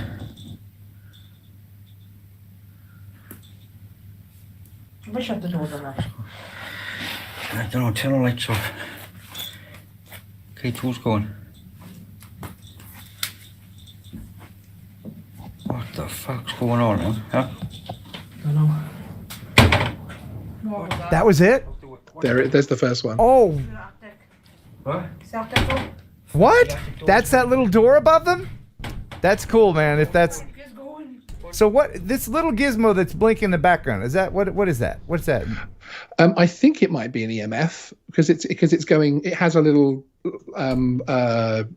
Why shut the door on that? I don't know, turn the lights off. K2's going. What the fuck's going on now? Huh? I don't know. That was it? There's the first one. Oh, What? Is that that door? what? That's that little door above them? That's cool, man. If that's It's going. so, what this little gizmo that's blinking in the background is that? What is that? What's that? I think it might be an EMF because it's going. It has a little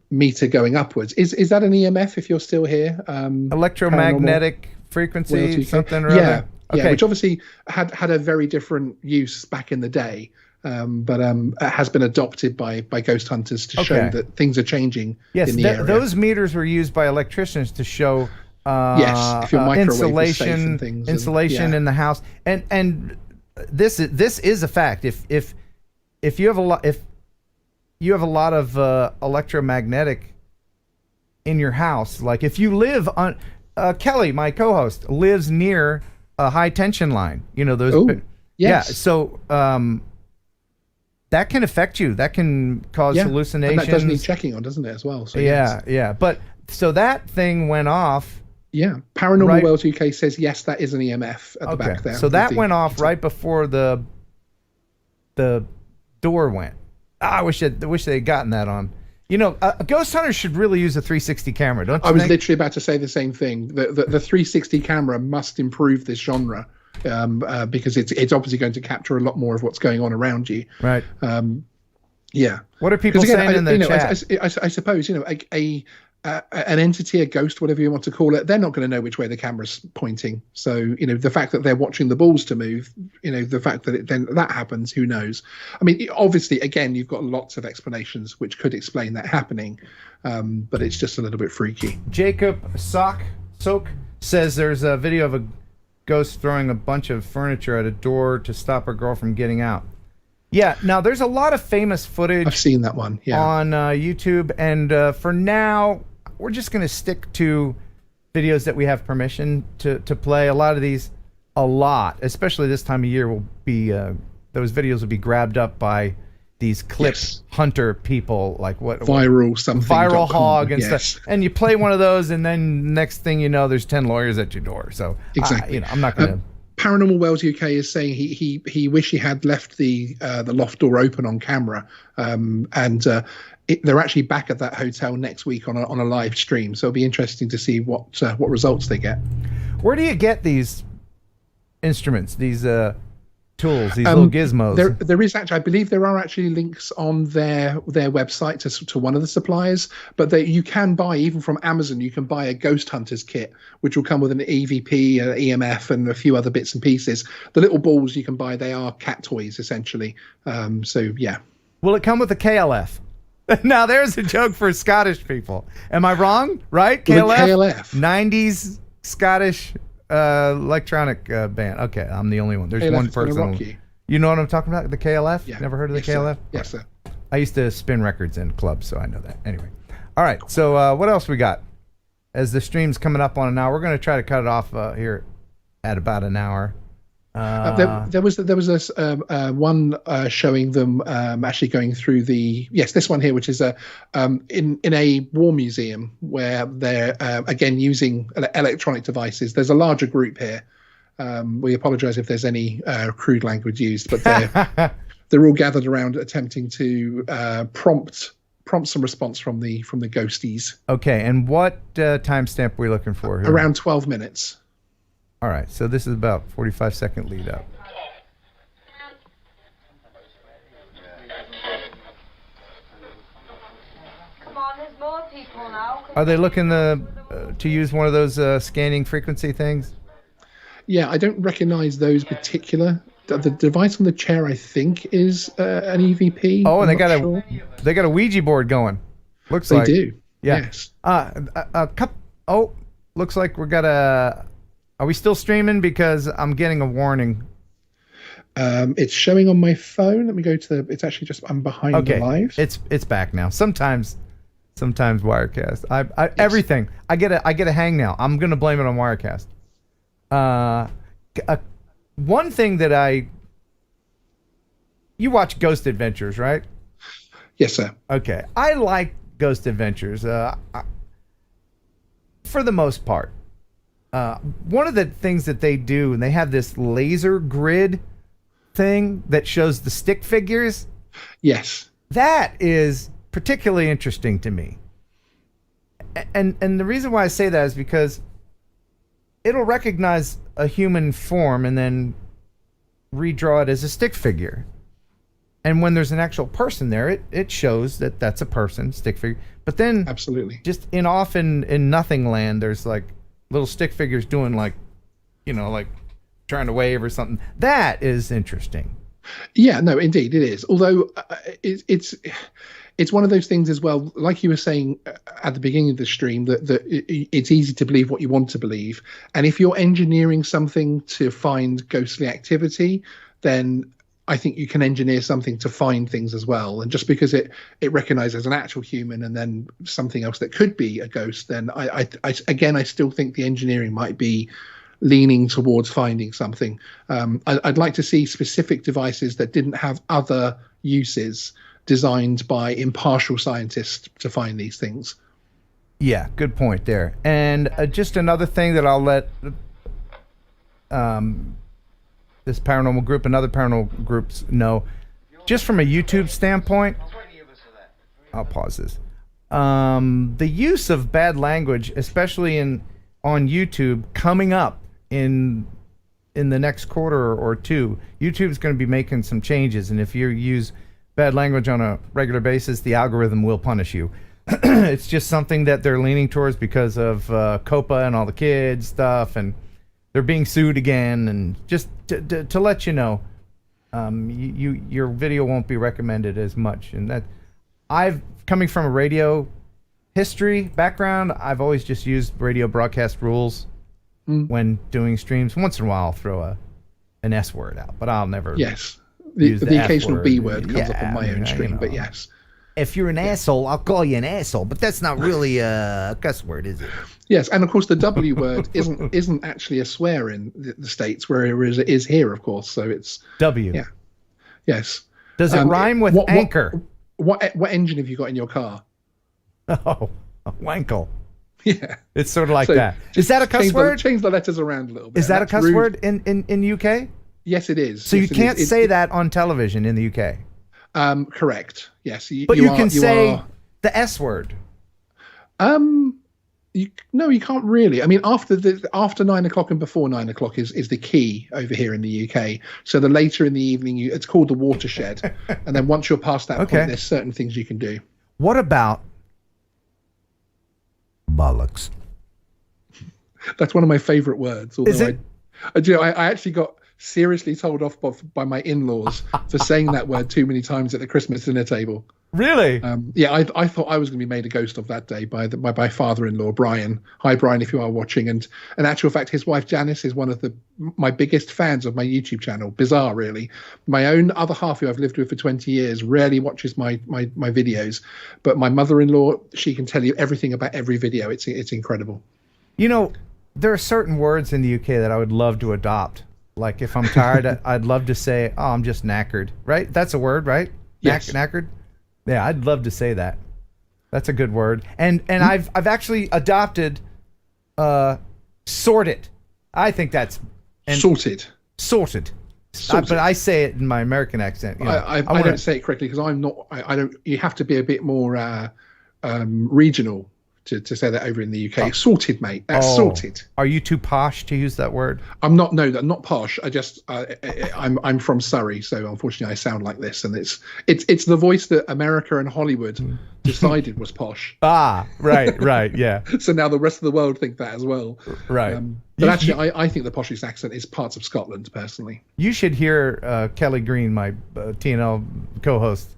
meter going upwards. Is that an EMF? If you're still here, Electromagnetic frequency, Royalty something or yeah, other? yeah, Okay. which obviously had a very different use back in the day, but it has been adopted by ghost hunters to show Okay. that things are changing Yes, in the area. those meters were used by electricians to show Yes, if your microwave is safe and things, insulation yeah. in the house, and this is a fact. If you have a lot of electromagnetic in your house, like if you live on Kelly, my co-host, lives near a high tension line. You know those. Oh, Yeah. yes. So that can affect you. That can cause hallucinations. And that does need checking on, doesn't it, as well? So yeah. But so that thing went off. Yeah. Paranormal Wales UK says yes, that is an EMF at the back there. So that went off right before the door went. I wish they had gotten that on. You know, ghost hunters should really use a 360 camera, don't you? I was think? literally about to say the same thing. The 360 camera must improve this genre because it's obviously going to capture a lot more of what's going on around you. Right. Yeah. What are people saying in the chat? I suppose, you know, an entity, a ghost, whatever you want to call it, they're not going to know which way the camera's pointing. So, you know, the fact that they're watching the balls to move, you know, the fact that then that happens, who knows? I mean, obviously, again, you've got lots of explanations which could explain that happening, but it's just a little bit freaky. Jacob Soak says there's a video of a ghost throwing a bunch of furniture at a door to stop a girl from getting out. Yeah, now there's a lot of famous footage. I've seen that one, on YouTube, and for now, we're just going to stick to videos that we have permission to play. A lot of these, especially this time of year, will be those videos will be grabbed up by these clip hunter people, like viral hog and stuff. And you play one of those, and then next thing you know, there's 10 lawyers at your door. So exactly, I'm not going to. Paranormal Wales UK is saying he wish he had left the loft door open on camera, and they're actually back at that hotel next week on a live stream. So it'll be interesting to see what results they get. Where do you get these instruments? These tools, these little gizmos. There is actually, I believe there are actually links on their website to one of the suppliers, but you can buy, even from Amazon, you can buy a ghost hunters kit, which will come with an EVP, EMF, and a few other bits and pieces. The little balls you can buy, they are cat toys essentially. So yeah. Will it come with a KLF? Now there's a joke for Scottish people. Am I wrong? Right? KLF? 90s Scottish electronic band. Okay, I'm the only one. There's one person. You know what I'm talking about? The KLF? Yeah. Never heard of the KLF? Sir. Yes, sir. I used to spin records in clubs, so I know that. Anyway. All right, so what else we got? As the stream's coming up on an hour, we're going to try to cut it off here at about an hour. There was this one showing them actually going through this one here, which is in a war museum where they're again using electronic devices. There's a larger group here. We apologize if there's any crude language used, but they're all gathered around attempting to prompt some response from the ghosties. Okay, and what timestamp are we looking for here? Around 12 minutes. All right, so this is about 45-second lead up. Come on, there's more people now. Are they looking to use one of those scanning frequency things? Yeah, I don't recognize those particular. The device on the chair, I think, is an EVP. Oh, and they got a Ouija board going. Looks like they do. Yeah. Yes. Looks like we got a. Are we still streaming? Because I'm getting a warning. It's showing on my phone. Let me go to it's actually just, I'm behind the live. It's back now. Sometimes Wirecast. Everything. I get a hang now. I'm gonna blame it on Wirecast. One thing that you watch Ghost Adventures, right? Yes, sir. Okay. I like Ghost Adventures. For the most part. One of the things that they do, and they have this laser grid thing that shows the stick figures. Yes. That is particularly interesting to me. And the reason why I say that is because it'll recognize a human form and then redraw it as a stick figure. And when there's an actual person there, it shows that that's a person, stick figure. But then absolutely, just in nothing land, there's like little stick figures doing like trying to wave or something. That is interesting. Yeah, no, indeed it is. Although it's one of those things as well, like you were saying at the beginning of the stream, that it's easy to believe what you want to believe. And if you're engineering something to find ghostly activity, then I think you can engineer something to find things as well. And just because it recognizes an actual human and then something else that could be a ghost, then I still think the engineering might be leaning towards finding something. I'd like to see specific devices that didn't have other uses designed by impartial scientists to find these things. Yeah, good point there. And just another thing that I'll let this paranormal group and other paranormal groups know, just from a YouTube standpoint, I'll pause this. The use of bad language, especially on YouTube, coming up in the next quarter or two, YouTube's going to be making some changes, and if you use bad language on a regular basis, the algorithm will punish you. It's just something that they're leaning towards because of COPA and all the kids stuff, and they're being sued again. And just to let you know, your video won't be recommended as much. And that, coming from a radio history background, I've always just used radio broadcast rules when doing streams. Once in a while, I'll throw an S word out, but I'll never. Yes, use the F occasional word. B word comes Yeah, up on my own stream, but yes. If you're an asshole, I'll call you an asshole, but that's not really a cuss word, is it? Yes, and of course the W word isn't actually a swear in the States, whereas it is here, of course. So it's W. Yeah. Yes. Does it rhyme with anchor? What engine have you got in your car? Oh, a wankle. Yeah. It's sort of like So that. Is that a cuss word? Change the letters around a little bit. Is that a That's cuss rude. word in UK? Yes, it is. So Yes, you it can't is. say that on television in the UK. Correct. Yes. But you can say the S word. No, you can't really. I mean, after 9 o'clock and before 9 o'clock is the key over here in the UK. So the later in the evening, it's called the watershed. And then once you're past that point, there's certain things you can do. What about bollocks? That's one of my favorite words. Although Is it? I actually got seriously told off by my in-laws for saying that word too many times at the Christmas dinner table. Really? Yeah, I thought I was going to be made a ghost of that day by my father-in-law, Brian. Hi, Brian, if you are watching. And in actual fact, his wife, Janice, is one of my biggest fans of my YouTube channel. Bizarre, really. My own other half, who I've lived with for 20 years, rarely watches my videos. But my mother-in-law, she can tell you everything about every video. It's incredible. You know, there are certain words in the UK that I would love to adopt. Like if I'm tired, I'd love to say, "Oh, I'm just knackered." Right? That's a word, right? Yes. Knackered. Yeah, I'd love to say that. That's a good word. And I've actually adopted sorted. I think that's Sorted. Sorted. But I say it in my American accent. You know, I don't say it correctly because I'm not. I don't. You have to be a bit more regional to say that over in the UK. Sorted, mate. That's sorted. Are you too posh to use that word? I'm not. No, I'm not posh. I just. I'm from Surrey, so unfortunately I sound like this, and it's the voice that America and Hollywood decided was posh. Ah, right, yeah. So now the rest of the world think that as well. Right. But actually, I think the poshest accent is parts of Scotland, personally. You should hear Kelly Green, my TNL co-host,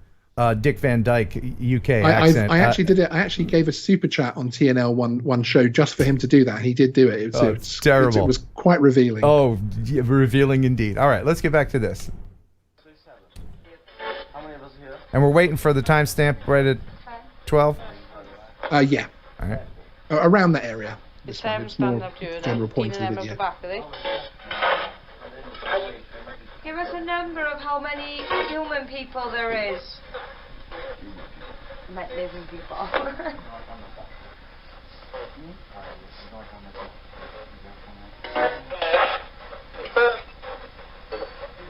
Dick Van Dyke, UK accent. I actually did it. I actually gave a super chat on TNL one show just for him to do that. He did do it. It's terrible. It was quite revealing. Oh, yeah, revealing indeed. All right, let's get back to this. And we're waiting for the timestamp right at 12? Yeah. All right. Around that area. It's It's more general point of it, yeah. Give us a number of how many human people there is. Met living people.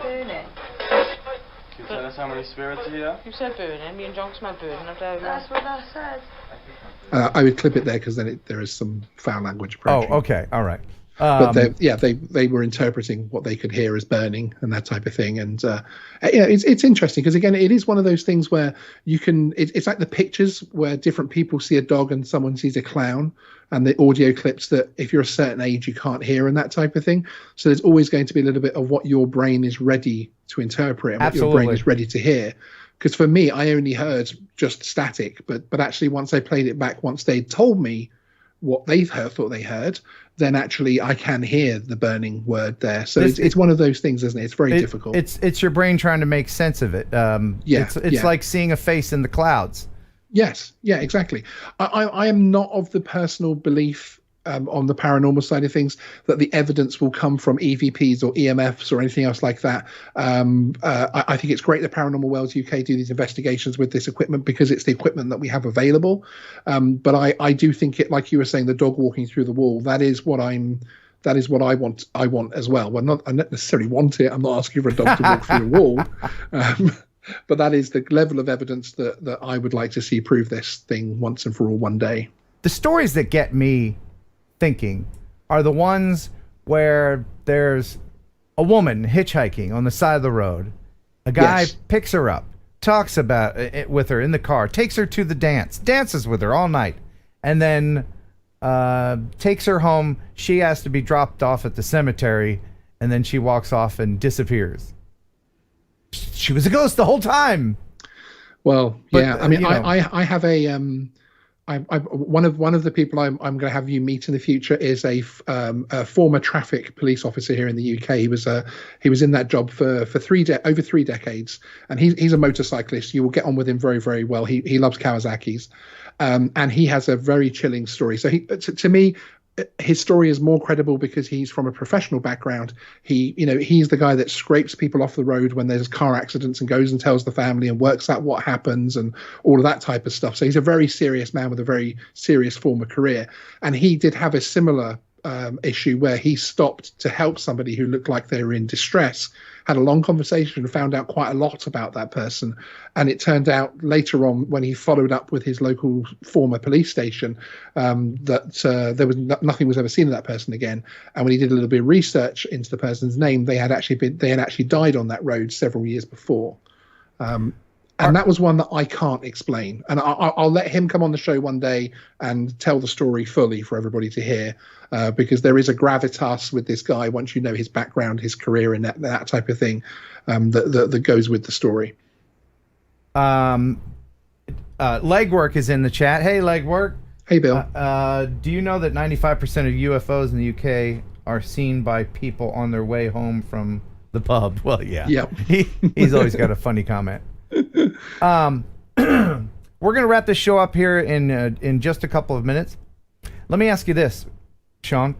Burning. Can you tell us how many spirits are here? You said burning. Me and John smelled burning up there. That's what I said. I would clip it there because then there is some foul language approaching. Oh, okay. All right. But they were interpreting what they could hear as burning and that type of thing, and it's interesting because again, it is one of those things where you can. It's like the pictures where different people see a dog and someone sees a clown, and the audio clips that if you're a certain age you can't hear and that type of thing. So there's always going to be a little bit of what your brain is ready to interpret and what your brain is ready to hear. Because for me, I only heard just static, but actually once I played it back, once they told me what thought they heard, then actually I can hear the burning word there. So it's one of those things, isn't it? It's very difficult. It's your brain trying to make sense of it. It's like seeing a face in the clouds. Yes, yeah, exactly. I am not of the personal belief on the paranormal side of things that the evidence will come from EVPs or EMFs or anything else like that. I think it's great that Paranormal Wales UK do these investigations with this equipment because it's the equipment that we have available. But I do think it, like you were saying, the dog walking through the wall, that is what I want as well. Well, I not necessarily want it. I'm not asking for a dog to walk through a wall. But that is the level of evidence that I would like to see prove this thing once and for all one day. The stories that get me thinking are the ones where there's a woman hitchhiking on the side of the road. A guy picks her up, talks about it with her in the car, takes her to the dance, dances with her all night, and then takes her home. She has to be dropped off at the cemetery, and then she walks off and disappears. She was a ghost the whole time. Well, yeah. I mean, I have a one of the people I'm going to have you meet in the future is a former traffic police officer here in the UK. He was in that job for over 3 decades, and he's a motorcyclist. You will get on with him very, very well. He loves Kawasaki's, and he has a very chilling story. So to me, his story is more credible because he's from a professional background. He's the guy that scrapes people off the road when there's car accidents and goes and tells the family and works out what happens and all of that type of stuff. So he's a very serious man with a very serious former career. And he did have a similar issue where he stopped to help somebody who looked like they were in distress, had a long conversation and found out quite a lot about that person. And it turned out later on, when he followed up with his local former police station, that there was nothing was ever seen of that person again. And when he did a little bit of research into the person's name, they had actually died on that road several years before. And that was one that I can't explain. And I'll let him come on the show one day and tell the story fully for everybody to hear, because there is a gravitas with this guy once you know his background, his career, and that type of thing that goes with the story. Legwork is in the chat. Hey, Legwork. Hey, Bill. Do you know that 95% of UFOs in the UK are seen by people on their way home from the pub? Well, yeah. Yep. He's always got a funny comment. We're gonna wrap this show up here in just a couple of minutes. Let me ask you this, Sean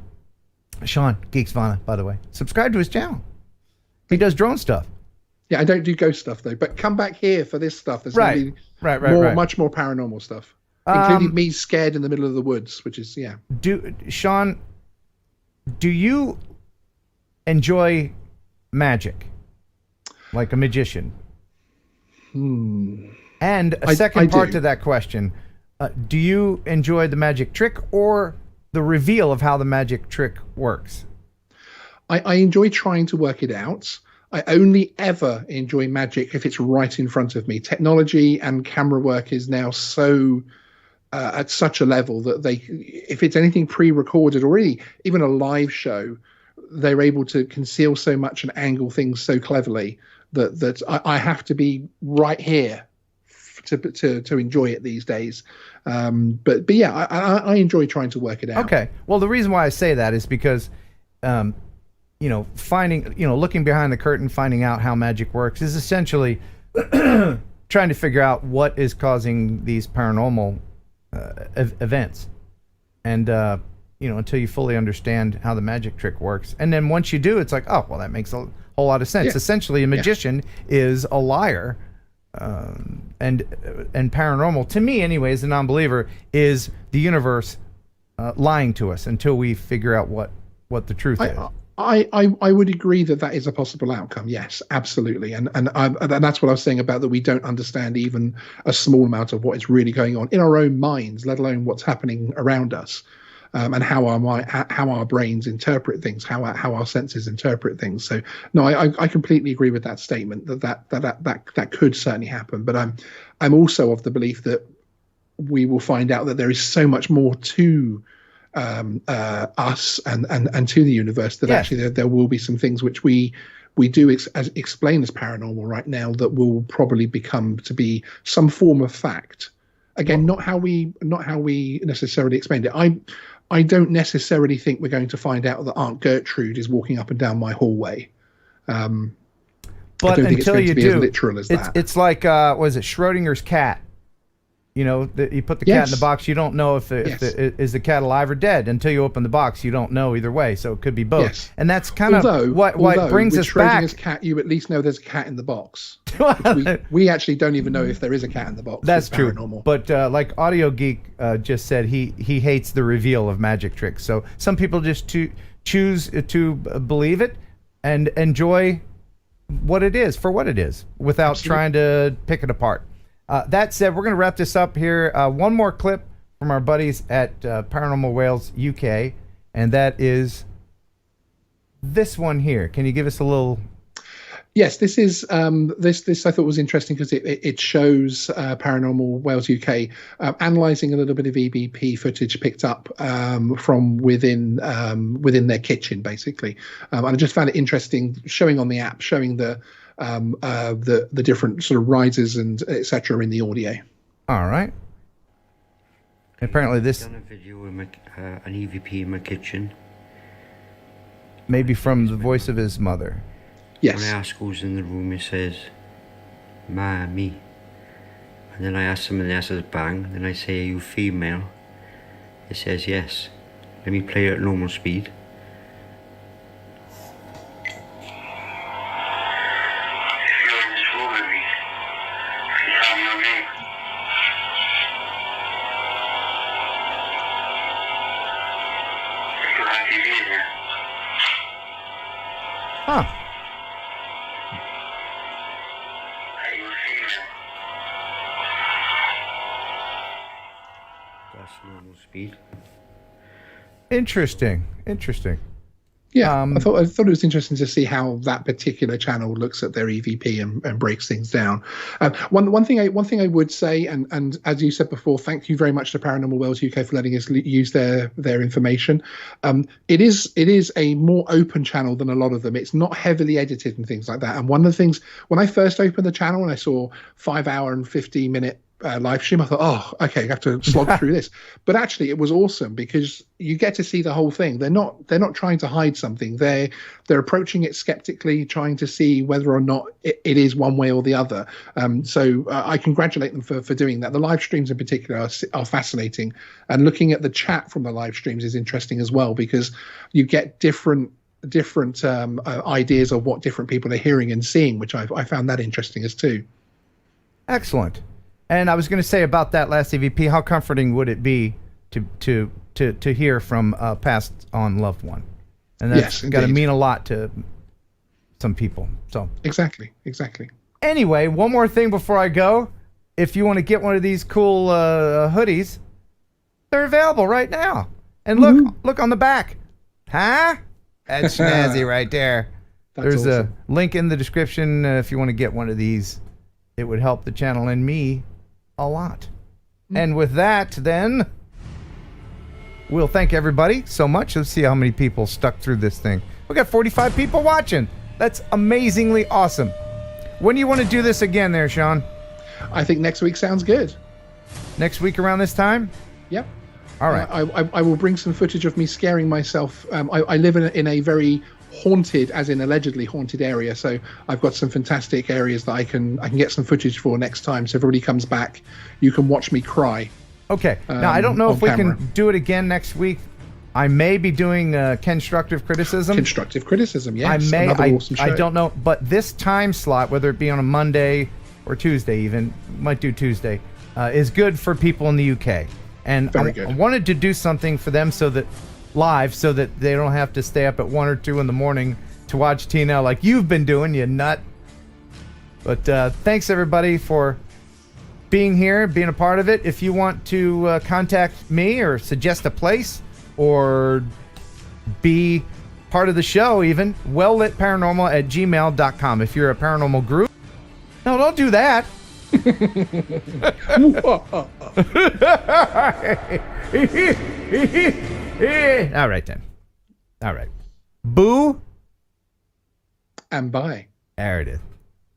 Geeksvana, by the way, subscribe to his channel. He does drone stuff. Yeah, I don't do ghost stuff though, but come back here for this stuff. There's right. Much more paranormal stuff, including me scared in the middle of the woods, which is Sean, do you enjoy magic like a magician? And a second part to that question, do you enjoy the magic trick or the reveal of how the magic trick works? I enjoy trying to work it out. I only ever enjoy magic if it's right in front of me. Technology and camera work is now so at such a level that if it's anything pre-recorded or even a live show, they're able to conceal so much and angle things so cleverly that I have to be right here to enjoy it these days. But yeah, I enjoy trying to work it out. Okay. Well, the reason why I say that is because, looking behind the curtain, finding out how magic works is essentially trying to figure out what is causing these paranormal events. And, until you fully understand how the magic trick works. And then once you do, it's like, oh, well, that makes a whole lot of sense. Yeah. Essentially, a magician is a liar. And paranormal, to me anyway, as a non-believer, is the universe lying to us until we figure out what the truth is. I would agree that is a possible outcome. Yes, absolutely. And that's what I was saying about that we don't understand even a small amount of what is really going on in our own minds, let alone what's happening around us. And how our brains interpret things, how our senses interpret things. So no, I completely agree with that statement that could certainly happen. But I'm also of the belief that we will find out that there is so much more to us and to the universe that actually there will be some things which we do explain as paranormal right now that will probably become to be some form of fact. Again, not how we necessarily explained it. I don't necessarily think we're going to find out that Aunt Gertrude is walking up and down my hallway. But I don't think it's going to be as literal as that. It's like, was it Schrodinger's cat? You know, you put the cat in the box. You don't know if is the cat alive or dead until you open the box. You don't know either way, so it could be both. Yes. And that's kind of what brings us back. Schrodinger's cat, you at least know there's a cat in the box. we actually don't even know if there is a cat in the box. That's true. Paranormal. But like Audio Geek just said, he hates the reveal of magic tricks. So some people just choose to believe it and enjoy what it is for what it is without trying to pick it apart. That said, we're going to wrap this up here. One more clip from our buddies at Paranormal Wales UK, and that is this one here. Can you give us a little... Yes, this is this I thought was interesting because it shows Paranormal Wales UK analysing a little bit of EVP footage picked up from within their kitchen, basically. And I just found it interesting showing on the app, showing the different sort of rises and etc. in the audio. All right. Apparently this... I've done a video with an EVP in my kitchen. Maybe from the voice of his mother. Yes. When I ask who's in the room, he says, "Mommy." And then I ask him and the answer is bang. Then I say, "Are you female?" He says, "Yes." Let me play it at normal speed. Huh. That's normal speed. Interesting. Yeah, I thought it was interesting to see how that particular channel looks at their EVP and breaks things down. One thing I would say, and as you said before, thank you very much to Paranormal Wales UK for letting us use their information. It is a more open channel than a lot of them. It's not heavily edited and things like that. And one of the things when I first opened the channel and I saw 5 hour and 50-minute live stream, I thought, oh, okay, I have to slog through this. But actually, it was awesome because you get to see the whole thing. They're not trying to hide something. They're approaching it skeptically, trying to see whether or not it is one way or the other. So I congratulate them for doing that. The live streams in particular are fascinating, and looking at the chat from the live streams is interesting as well because you get different ideas of what different people are hearing and seeing, which I found that interesting as too. Excellent. And I was going to say about that last EVP, how comforting would it be to hear from a passed on loved one? And that's got to mean a lot to some people. So exactly. Anyway, one more thing before I go. If you want to get one of these cool hoodies, they're available right now. And look on the back. Huh? That's snazzy right there. There's awesome. A link in the description if you want to get one of these. It would help the channel and me a lot. And with that, then, we'll thank everybody so much. Let's see how many people stuck through this thing. We got 45 people watching. That's amazingly awesome. When do you want to do this again there, Sean? I think next week sounds good. Next week around this time? Yep. All right. I will bring some footage of me scaring myself. I live in a very haunted, as in allegedly haunted area, so I've got some fantastic areas that I can get some footage for next time. So if everybody comes back, you can watch me cry. Okay. Now I don't know if we can do it again next week. I may be doing constructive criticism. Constructive criticism, yes. I may. Awesome I don't know, but this time slot, whether it be on a Monday or Tuesday, even might do Tuesday, is good for people in the UK. And I wanted to do something for them so that they don't have to stay up at 1 or 2 in the morning to watch TNL like you've been doing, you nut. But thanks everybody for being here, being a part of it. If you want to contact me or suggest a place or be part of the show even, welllitparanormal@gmail.com. If you're a paranormal group, no, don't do that. All right then. All right. Boo and bye. There it is.